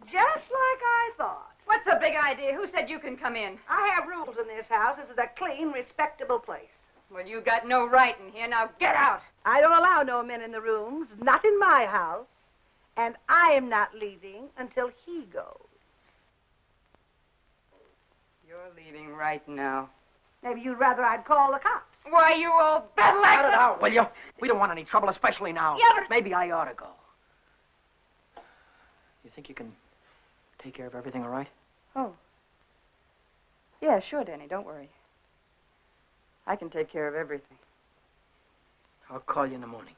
Just like I thought. What's the big idea? Who said you can come in? I have rules in this house. This is a clean, respectable place. Well, you got no right in here. Now get out. I don't allow no men in the rooms, not in my house. And I am not leaving until he goes. You're leaving right now. Maybe you'd rather I'd call the cops. Why, you old Cut it bedlam! out, will you? We don't want any trouble, especially now. Yeah, but- Maybe I ought to go. You think you can take care of everything all right? Oh. Yeah, sure, Danny. Don't worry. I can take care of everything. I'll call you in the morning.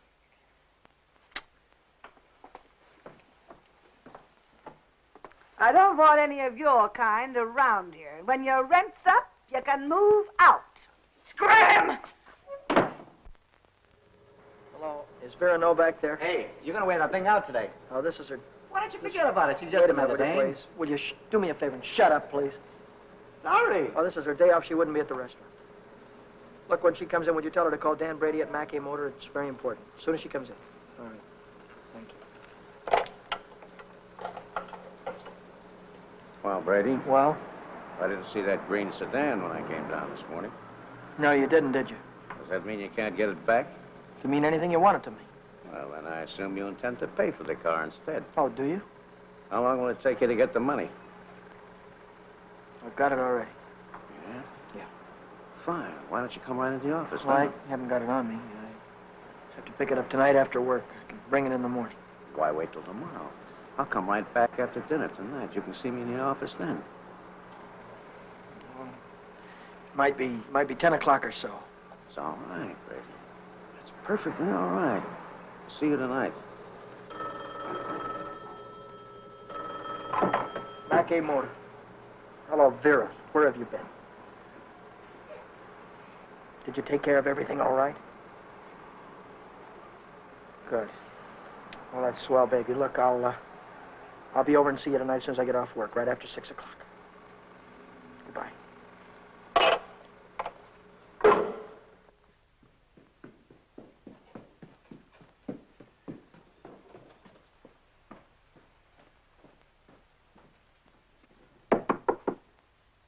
I don't want any of your kind around here. When your rent's up, you can move out. Scram! Hello, is Vera No back there? Hey, you're gonna wear that thing out today. Oh, this is her. Why don't you forget about it? She's Wait just a minute, another will you, dame. please? Will you do me a favor and shut up, please? Sorry. Oh, this is her day off. She wouldn't be at the restaurant. Look, when she comes in, would you tell her to call Dan Brady at Mackey Motor? It's very important. As soon as she comes in. All right. Thank you. Well, Brady, Well? I didn't see that green sedan when I came down this morning. No, you didn't, did you? Does that mean you can't get it back? You mean anything you want it to me? Well, then I assume you intend to pay for the car instead. Oh, do you? How long will it take you to get the money? I've got it already. Yeah? Yeah. Fine. Why don't you come right into the office Well, I now? haven't got it on me. I have to pick it up tonight after work. I can bring it in the morning. Why wait till tomorrow? I'll come right back after dinner tonight. You can see me in the office then. Might be 10 o'clock or so. It's all right, Brady. It's perfectly all right. See you tonight. Mackey Motor. Hello, Vera. Where have you been? Did you take care of everything all right? Good. Well, that's swell, baby. Look, I'll be over and see you tonight as soon as I get off work, right after 6 o'clock. Goodbye.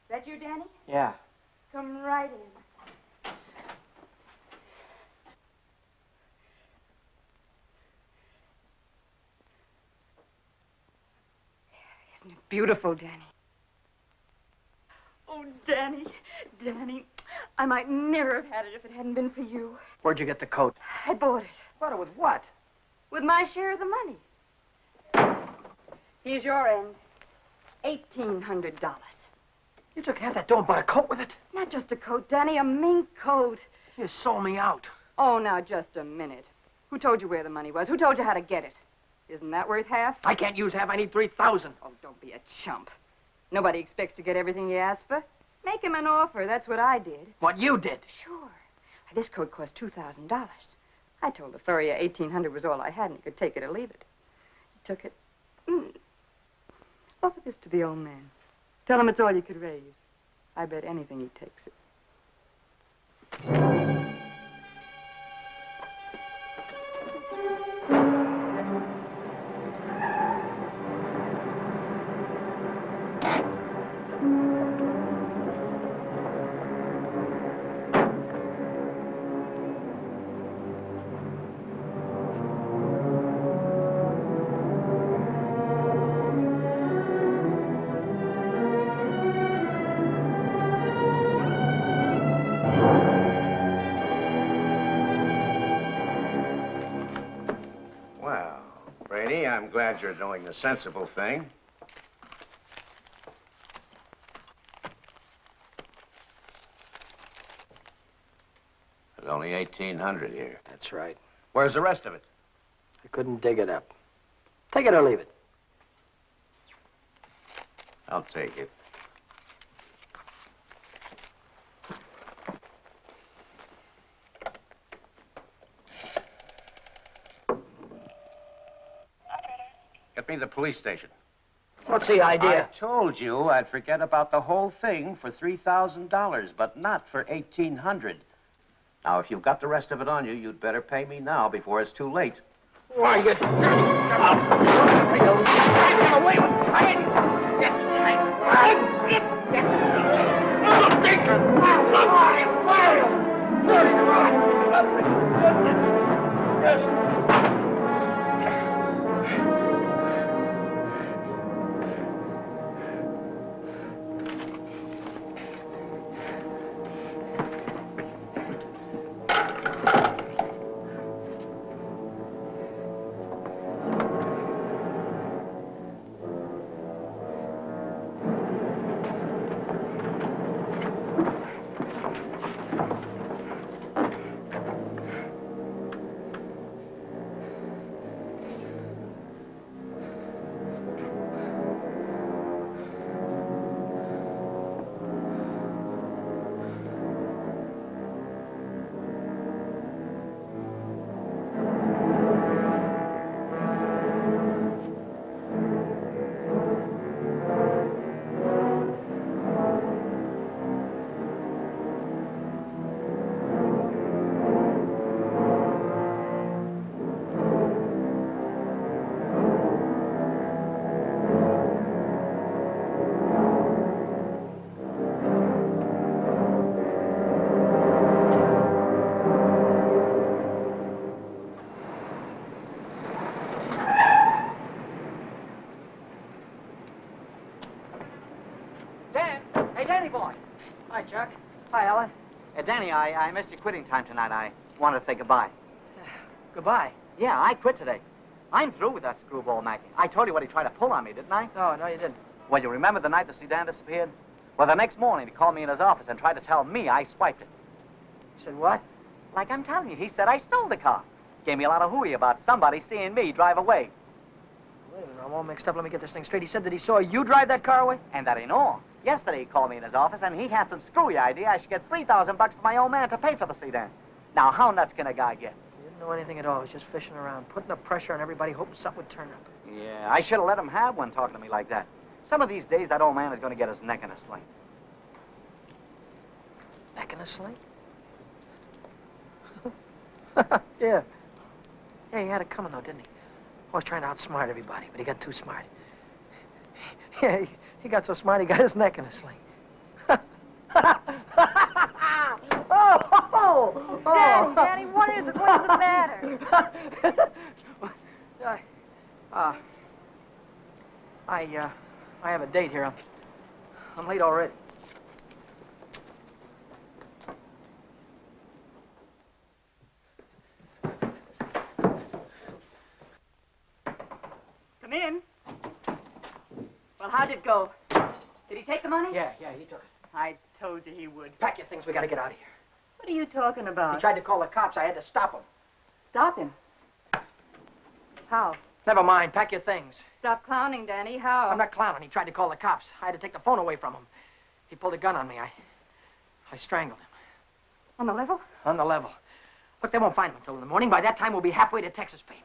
That you, Danny? Yeah. Come right in. Isn't it beautiful, Danny? Oh, Danny, Danny, I might never have had it if it hadn't been for you. Where'd you get the coat? I bought it Bought it with what? with my share of the money. Here's your end. $1,800. You took half that dough and bought a coat with it? Not just a coat, Danny, a mink coat. You sold me out. Oh, now, just a minute. Who told you where the money was? Who told you how to get it? Isn't that worth half? I can't use half. I need 3,000. Oh, don't be a chump. Nobody expects to get everything you ask for. Make him an offer. That's what I did. What you did? Sure. This coat cost $2,000. I told the furrier $1,800 was all I had, and he could take it or leave it. He took it. Offer this to the old man. Tell him it's all you could raise. I bet anything he takes it. Well, Brady, I'm glad you're doing the sensible thing. There's only 1,800 here. That's right. Where's the rest of it? I couldn't dig it up. Take it or leave it. I'll take it. Get me the police station. What's the idea? I told you I'd forget about the whole thing for $3,000, but not for 1,800. Now, if you've got the rest of it on you, you'd better pay me now before it's too late. Why, you... Danny boy. Hi, Chuck. Hi, Ellen. Danny, I missed your quitting time tonight. I wanted to say goodbye. Goodbye. Yeah, I quit today. I'm through with that screwball Mackie. I told you what he tried to pull on me, didn't I? No, you didn't. Well, you remember the night the sedan disappeared? Well, the next morning he called me in his office and tried to tell me I swiped it. You said what? Like I'm telling you, he said I stole the car. Gave me a lot of hooey about somebody seeing me drive away. Wait a minute, I'm all mixed up. Let me get this thing straight. He said that he saw you drive that car away? And that ain't all. Yesterday he called me in his office and he had some screwy idea I should get $3,000 for my old man to pay for the sedan. Now, how nuts can a guy get? He didn't know anything at all. He was just fishing around, putting the pressure on everybody, hoping something would turn up. Yeah, I should have let him have one talking to me like that. Some of these days, that old man is going to get his neck in a sling. Neck in a sling? Yeah. Yeah, he had it coming, though, didn't he? Always trying to outsmart everybody, but he got too smart. Yeah, he got so smart, he got his neck in a sling. Daddy, what is it? What's the matter? I have a date here. I'm late already. Come in. Well, how'd How'd it go? Did he take the money? Yeah, he took it. I told you he would. Pack your things, we gotta get out of here. What are you talking about? He tried to call the cops. I had to stop him. Stop him. How? Never mind, pack your things. Stop clowning, Danny. How? I'm not clowning. He tried to call the cops. I had to take the phone away from him. He pulled a gun on me. I strangled him. On the level? On the level. Look, they won't find him until in the morning. By that time, we'll be halfway to Texas, baby.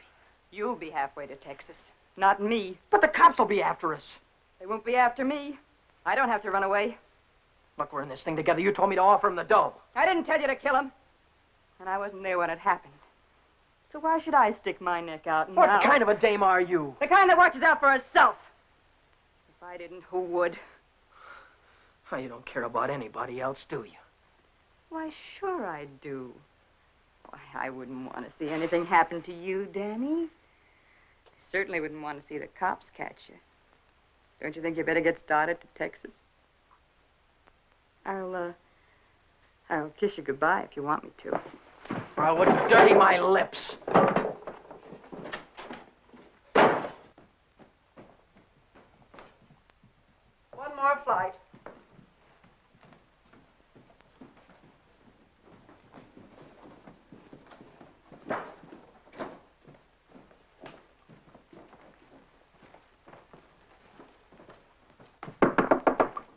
You'll be halfway to Texas. Not me. But the cops will be after us. They won't be after me. I don't have to run away. Look, we're in this thing together. You told me to offer him the dough. I didn't tell you to kill him. And I wasn't there when it happened. So why should I stick my neck out now? What kind of a dame are you? The kind that watches out for herself. If I didn't, who would? Oh, you don't care about anybody else, do you? Why, sure I do. Why, I wouldn't want to see anything happen to you, Danny. I certainly wouldn't want to see the cops catch you. Don't you think you better get started to Texas? I'll kiss you goodbye if you want me to. I would dirty my lips. One more flight.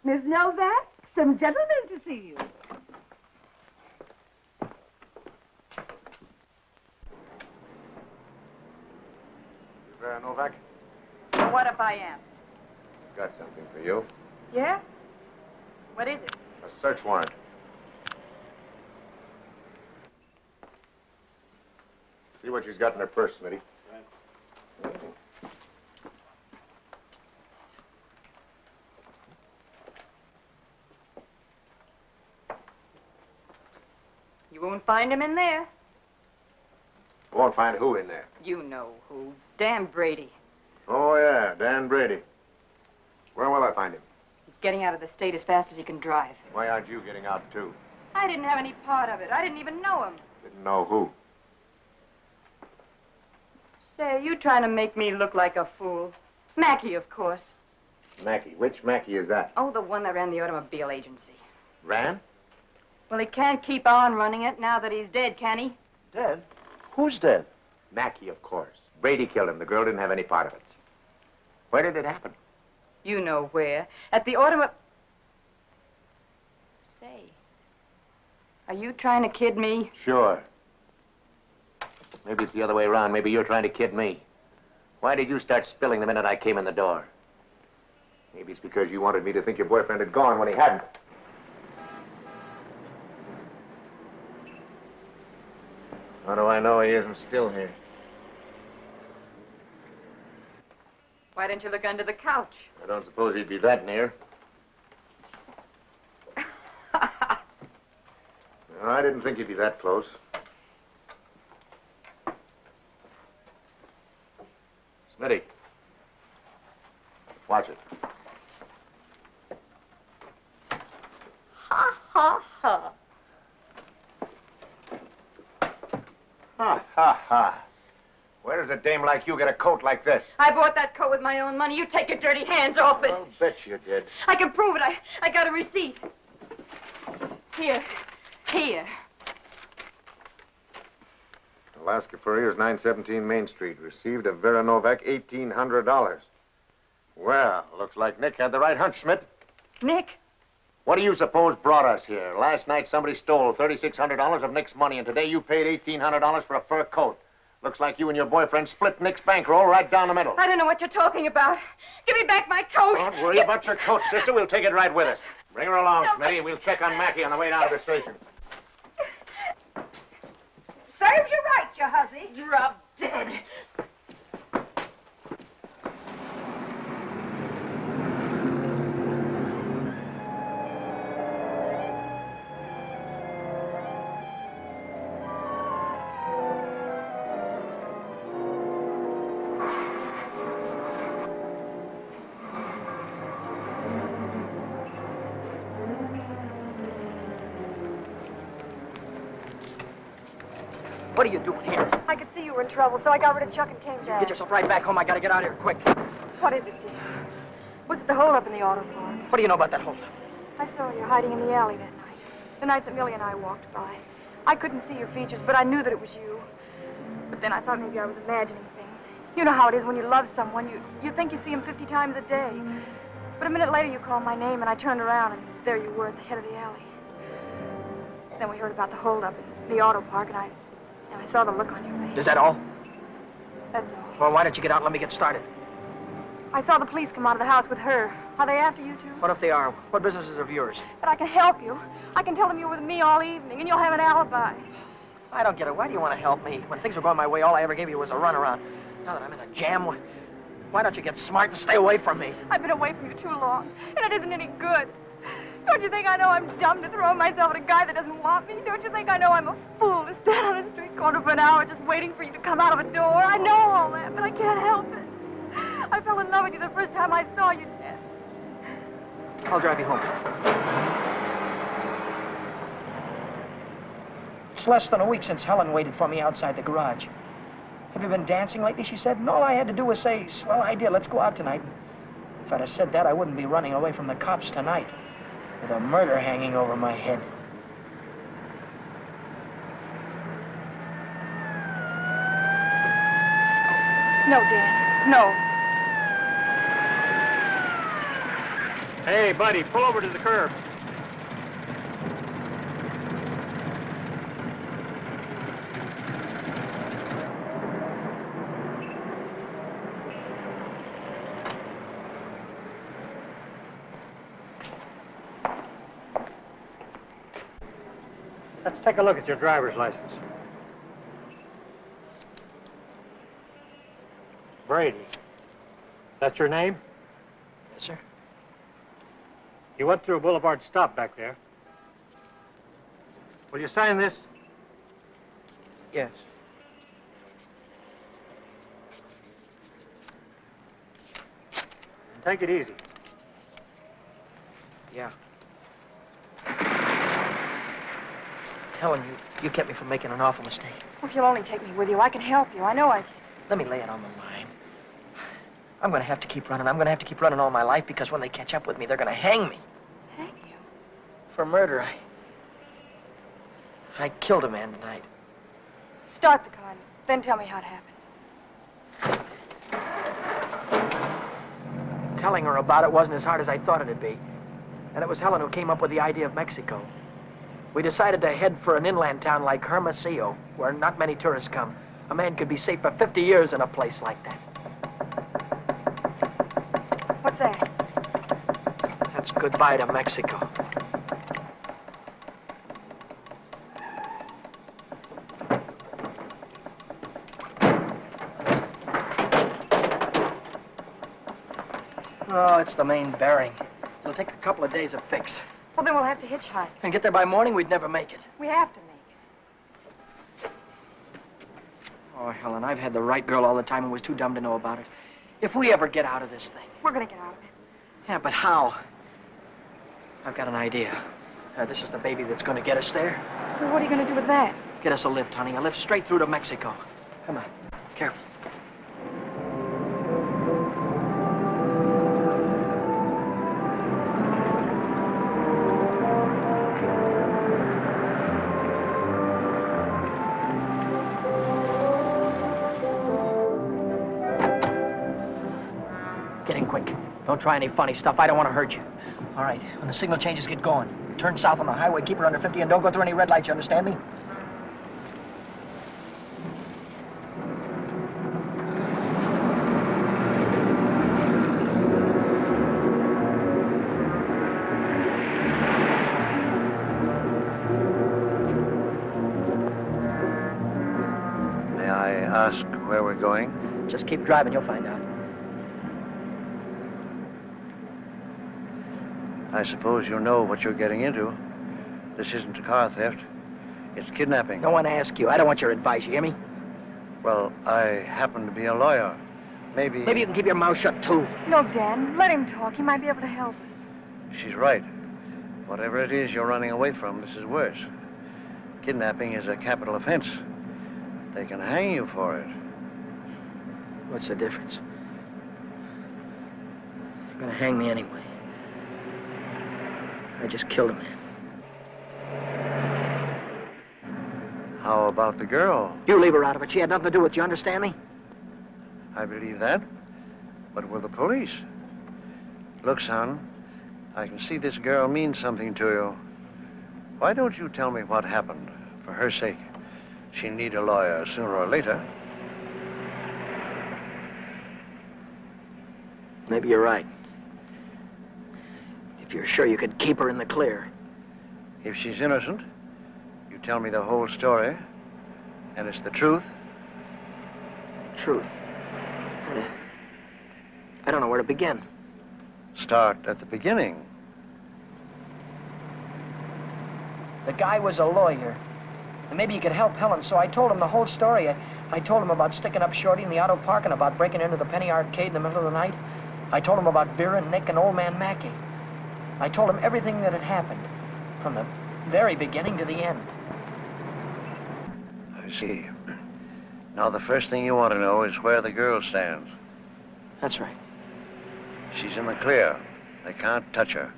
Miss Novak, some gentlemen to see you. Novak, So what if I am? got something for you. Yeah? What is it? A search warrant. See what she's got in her purse, Smitty. You won't find him in there. Won't find who in there. You know who. Dan Brady. Oh, yeah, Dan Brady. Where will I find him? He's getting out of the state as fast as he can drive. Why aren't you getting out, too? I didn't have any part of it. I didn't even know him. Didn't know who. Say, you trying to make me look like a fool. Mackie, of course. Mackie. Which Mackie is that? Oh, the one that ran the automobile agency. Ran? Well, he can't keep on running it now that he's dead, can he? Dead? Who's dead? Mackie, of course. Brady killed him. The girl didn't have any part of it. Where did it happen? You know where. At the automobile... Say, are you trying to kid me? Sure. Maybe it's the other way around. Maybe you're trying to kid me. Why did you start spilling the minute I came in the door? Maybe it's because you wanted me to think your boyfriend had gone when he hadn't. How do I know he isn't still here? Why didn't you look under the couch? I don't suppose he'd be that near. No, I didn't think he'd be that close. Smitty. Watch it. Ha, ha, ha. Ha, ha, ha. Where does a dame like you get a coat like this? I bought that coat with my own money. You take your dirty hands off it. I'll bet you did. I can prove it. I got a receipt. Here. Here. Alaska Furrier's 917 Main Street. Received of Vera Novak $1,800. Well, looks like Nick had the right hunch, Schmidt. Nick? What do you suppose brought us here? Last night somebody stole $3,600 of Nick's money, and today you paid $1,800 for a fur coat. Looks like you and your boyfriend split Nick's bankroll right down the middle. I don't know what you're talking about. Give me back my coat. Don't worry about your coat, sister. We'll take it right with us. Bring her along, Smitty, and we'll check on Mackie on the way down to the station. Serves you right, you hussy. Drop dead. What are you doing here? I could see you were in trouble, so I got rid of Chuck and came down. Get yourself right back home. I gotta get out of here quick. What is it, dear? Was it the holdup in the auto park? What do you know about that holdup? I saw you hiding in the alley that night. The night that Millie and I walked by. I couldn't see your features, but I knew that it was you. But then I thought maybe I was imagining things. You know how it is when you love someone. You think you see him 50 times a day. But a minute later you called my name and I turned around and there you were at the head of the alley. Then we heard about the holdup in the auto park and I saw the look on your face. Is that all? That's all. Well, why don't you get out and let me get started? I saw the police come out of the house with her. Are they after you two? What if they are? What business is of yours? But I can help you. I can tell them you were with me all evening and you'll have an alibi. I don't get it. Why do you want to help me? When things were going my way, all I ever gave you was a runaround. Now that I'm in a jam, why don't you get smart and stay away from me? I've been away from you too long, and it isn't any good. Don't you think I know I'm dumb to throw myself at a guy that doesn't want me? Don't you think I know I'm a fool to stand on a street corner for an hour just waiting for you to come out of a door? I know all that, but I can't help it. I fell in love with you the first time I saw you, Dad. I'll drive you home. It's less than a week since Helen waited for me outside the garage. Have you been dancing lately, she said, and all I had to do was say, swell idea, let's go out tonight. If I'd have said that, I wouldn't be running away from the cops tonight, with a murder hanging over my head. No, Dan, no. Hey, buddy, pull over to the curb. Let's take a look at your driver's license. Brady. That's your name? Yes, sir. You went through a boulevard stop back there. Will you sign this? Yes. And take it easy. Yeah. Helen, you kept me from making an awful mistake. If you'll only take me with you, I can help you. I know I can. Let me lay it on the line. I'm going to have to keep running. I'm going to have to keep running all my life because when they catch up with me, they're going to hang me. Hang you? For murder. I killed a man tonight. Start the car, then tell me how it happened. Telling her about it wasn't as hard as I thought it'd be. And it was Helen who came up with the idea of Mexico. We decided to head for an inland town like Hermosillo, where not many tourists come. A man could be safe for 50 years in a place like that. What's that? That's goodbye to Mexico. Oh, it's the main bearing. It'll take a couple of days to fix. Well, then we'll have to hitchhike. And get there by morning, we'd never make it. We have to make it. Oh, Helen, I've had the right girl all the time and was too dumb to know about it. If we ever get out of this thing. We're gonna get out of it. Yeah, but how? I've got an idea. This is the baby that's gonna get us there. Well, what are you gonna do with that? Get us a lift, honey. A lift straight through to Mexico. Come on. Careful. Get in quick. Don't try any funny stuff. I don't want to hurt you. All right. When the signal changes, get going. Turn south on the highway, keep her under 50, and don't go through any red lights, you understand me? May I ask where we're going? Just keep driving, you'll find out. I suppose you know what you're getting into. This isn't a car theft. It's kidnapping. No one asked you. I don't want your advice, you hear me? Well, I happen to be a lawyer. Maybe you can keep your mouth shut, too. No, Dan. Let him talk. He might be able to help us. She's right. Whatever it is you're running away from, this is worse. Kidnapping is a capital offense. They can hang you for it. What's the difference? They're gonna hang me anyway. I just killed a man. How about the girl? You leave her out of it. She had nothing to do with it. You understand me? I believe that. But with the police. Look, son, I can see this girl means something to you. Why don't you tell me what happened? For her sake. She'll need a lawyer sooner or later. Maybe you're right. If you're sure you could keep her in the clear. If she's innocent, you tell me the whole story, and it's the truth. Truth. I don't know where to begin. Start at the beginning. The guy was a lawyer. And maybe he could help Helen, so I told him the whole story. I told him about sticking up Shorty in the auto park and about breaking into the Penny Arcade in the middle of the night. I told him about Vera, Nick, and old man Mackey. I told him everything that had happened, from the very beginning to the end. I see. Now, the first thing you want to know is where the girl stands. That's right. She's in the clear. They can't touch her.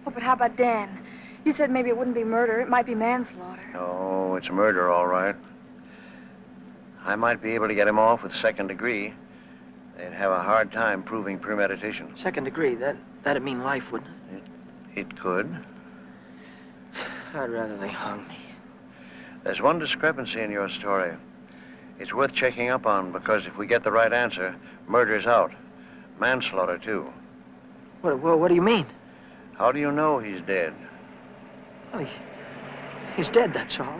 Oh, but how about Dan? You said maybe it wouldn't be murder. It might be manslaughter. No, it's murder, all right. I might be able to get him off with second degree. They'd have a hard time proving premeditation. Second degree, that'd mean life, wouldn't it? It could. I'd rather they hung me. There's one discrepancy in your story. It's worth checking up on, because if we get the right answer, murder's out. Manslaughter, too. What do you mean? How do you know he's dead? Well, he's dead, that's all.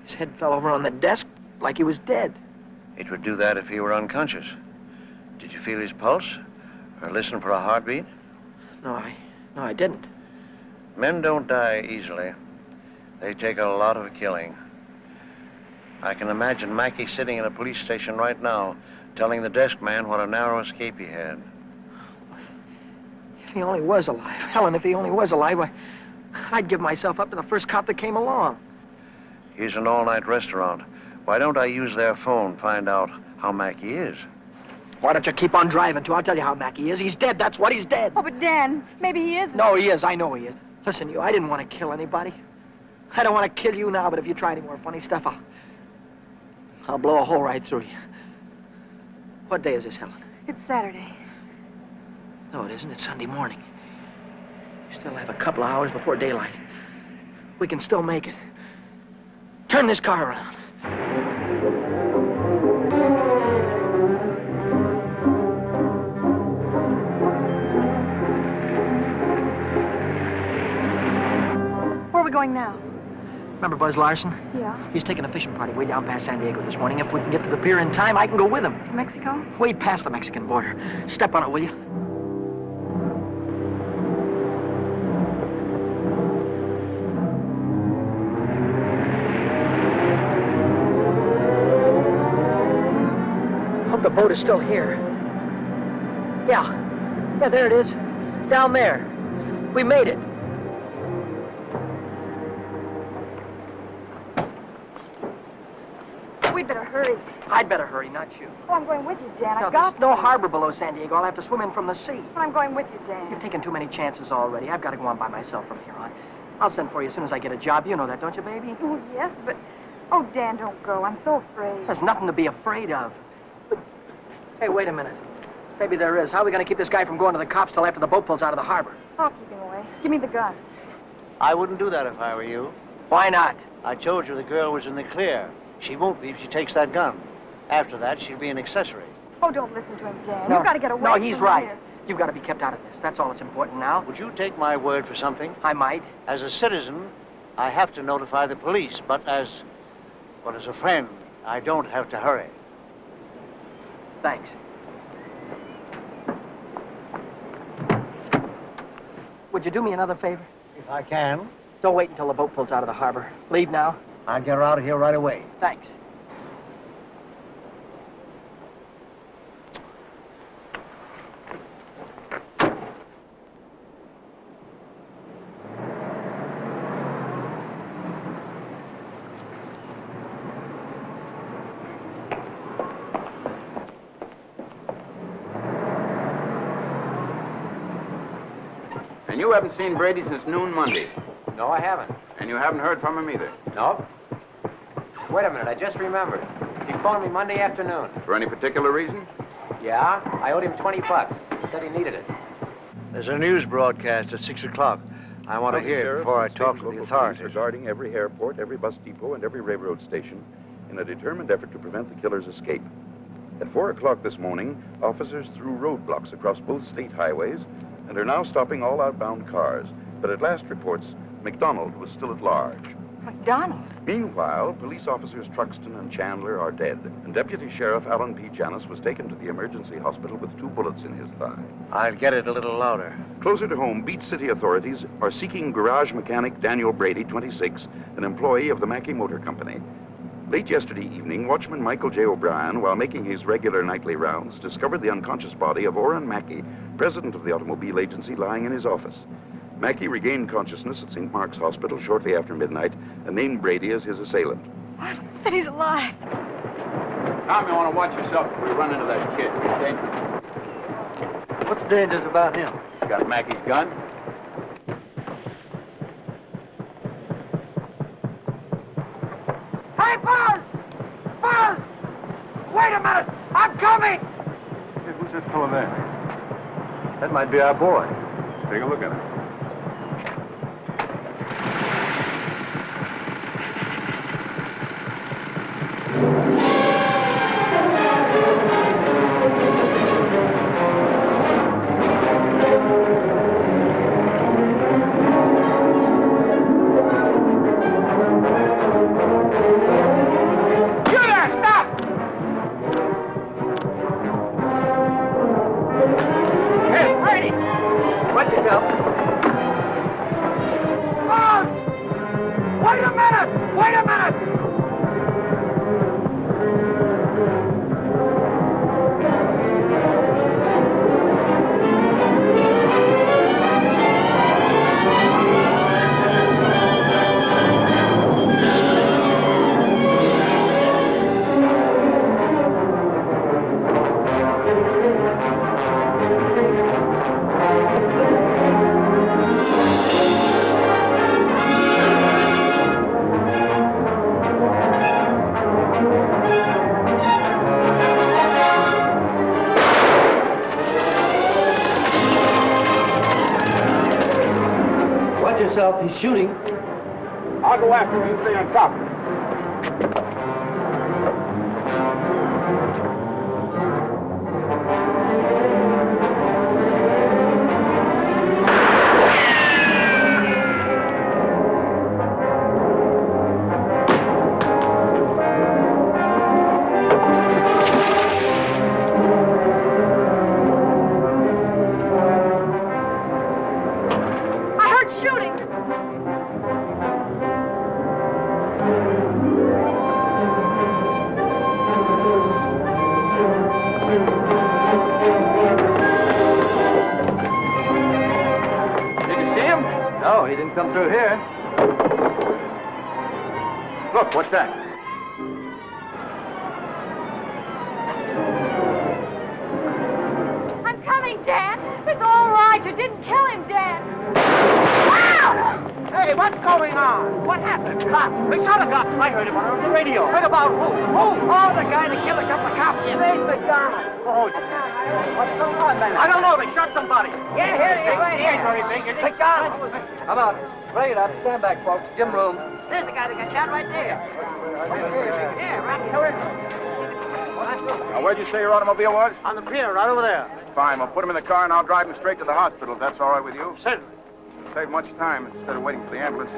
His head fell over on the desk like he was dead. It would do that if he were unconscious. Did you feel his pulse? Or listen for a heartbeat? No, I didn't. Men don't die easily. They take a lot of killing. I can imagine Mackey sitting in a police station right now, telling the desk man what a narrow escape he had. If he only was alive. Helen, if he only was alive, I'd give myself up to the first cop that came along. Here's an all-night restaurant. Why don't I use their phone, find out how Mackey is? Why don't you keep on driving, too? I'll tell you how Mackey is. He's dead, that's what, he's dead. Oh, but Dan, maybe he is. No, he is. I know he is. Listen, I didn't want to kill anybody. I don't want to kill you now, but if you try any more funny stuff, I'll blow a hole right through you. What day is this, Helen? It's Saturday. No, it isn't. It's Sunday morning. We still have a couple of hours before daylight. We can still make it. Turn this car around. Where are we going now? Remember Buzz Larson? Yeah. He's taking a fishing party way down past San Diego this morning. If we can get to the pier in time, I can go with him. To Mexico? Way past the Mexican border. Step on it, will you? Hope the boat is still here. Yeah, there it is. Down there. We made it. We'd better hurry. I'd better hurry, not you. Oh, I'm going with you, Dan. No, I've got there's no to. harbor below San Diego. I'll have to swim in from the sea. But I'm going with you, Dan. You've taken too many chances already. I've got to go on by myself from here on. I'll send for you as soon as I get a job. You know that, don't you, baby? Oh, yes, but... Oh, Dan, don't go. I'm so afraid. There's nothing to be afraid of. But... Hey, wait a minute. Maybe there is. How are we going to keep this guy from going to the cops till after the boat pulls out of the harbor? I'll keep him away. Give me the gun. I wouldn't do that if I were you. Why not? I told you the girl was in the clear. She won't be if she takes that gun. After that, she'll be an accessory. Oh, don't listen to him, Dan. No. You've got to get away No, from he's right. here. You've got to be kept out of this. That's all that's important now. Would you take my word for something? I might. As a citizen, I have to notify the police, but as a friend, I don't have to hurry. Thanks. Would you do me another favor? If I can, Don't wait until the boat pulls out of the harbor. Leave now. I'll get her out of here right away. Thanks. And you haven't seen Brady since noon Monday. No, I haven't. And you haven't heard from him either. Nope. Wait a minute, I just remembered. He phoned me Monday afternoon. For any particular reason? Yeah, I owed him 20 bucks. He said he needed it. There's a news broadcast at 6 o'clock. I want to hear it before I talk to the authorities. Are guarding every airport, every bus depot, and every railroad station in a determined effort to prevent the killer's escape. At 4 o'clock this morning, officers threw roadblocks across both state highways and are now stopping all outbound cars. But at last reports, McDonald was still at large. McDonald? Meanwhile, police officers Truxton and Chandler are dead, and Deputy Sheriff Alan P. Janis was taken to the emergency hospital with 2 bullets in his thigh. I'll get it a little louder. Closer to home, Beach City authorities are seeking garage mechanic Daniel Brady, 26, an employee of the Mackey Motor Company. Late yesterday evening, watchman Michael J. O'Brien, while making his regular nightly rounds, discovered the unconscious body of Orrin Mackey, president of the automobile agency, lying in his office. Mackey regained consciousness at St. Mark's Hospital shortly after midnight and named Brady as his assailant. What? That he's alive. Tom, you want to watch yourself before you run into that kid. He's dangerous. What's dangerous about him? He's got Mackey's gun. Hey, Buzz! Buzz! Wait a minute! I'm coming! Hey, who's that fellow there? That might be our boy. Let's take a look at him. He's shooting. I'll go after him. You stay on top. I heard shooting. Did you see him? No, he didn't come through here. Look, what's that? I'm coming, Dan. It's all right. You didn't kill him, Dan. Hey, what's going on? What happened? Cop. They shot a cop. I heard about it on the radio. Heard about who? Who? Oh, the guy that killed a couple of cops. Today's McDonald. Oh, what's going on, man? I don't know. They shot somebody. Yeah, here he is, right here. He ain't very big, is he? McDonald. How about it? Bring it up. Stand back, folks. Give him room. There's the guy that got shot right there. Yeah, right here. Now, where'd you say your automobile was? On the pier, right over there. Fine. We'll put him in the car and I'll drive him straight to the hospital if that's all right with you. Certainly. Save much time instead of waiting for the ambulance.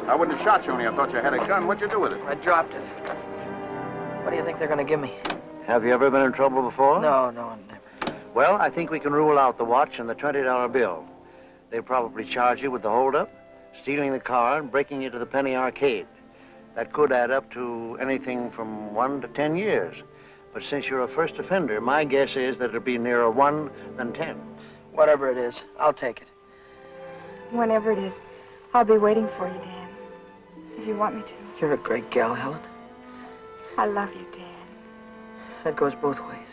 I wouldn't have shot you only I thought you had a gun. What'd you do with it? I dropped it. What do you think they're going to give me? Have you ever been in trouble before? No, never. Well, I think we can rule out the watch and the $20 bill. They'll probably charge you with the holdup, stealing the car, and breaking you to the penny arcade. That could add up to anything from 1 to 10 years. But since you're a first offender, my guess is that it'll be nearer 1 than 10. Whatever it is, I'll take it. Whenever it is, I'll be waiting for you, Dan. If you want me to. You're a great gal, Helen. I love you, Dan. That goes both ways.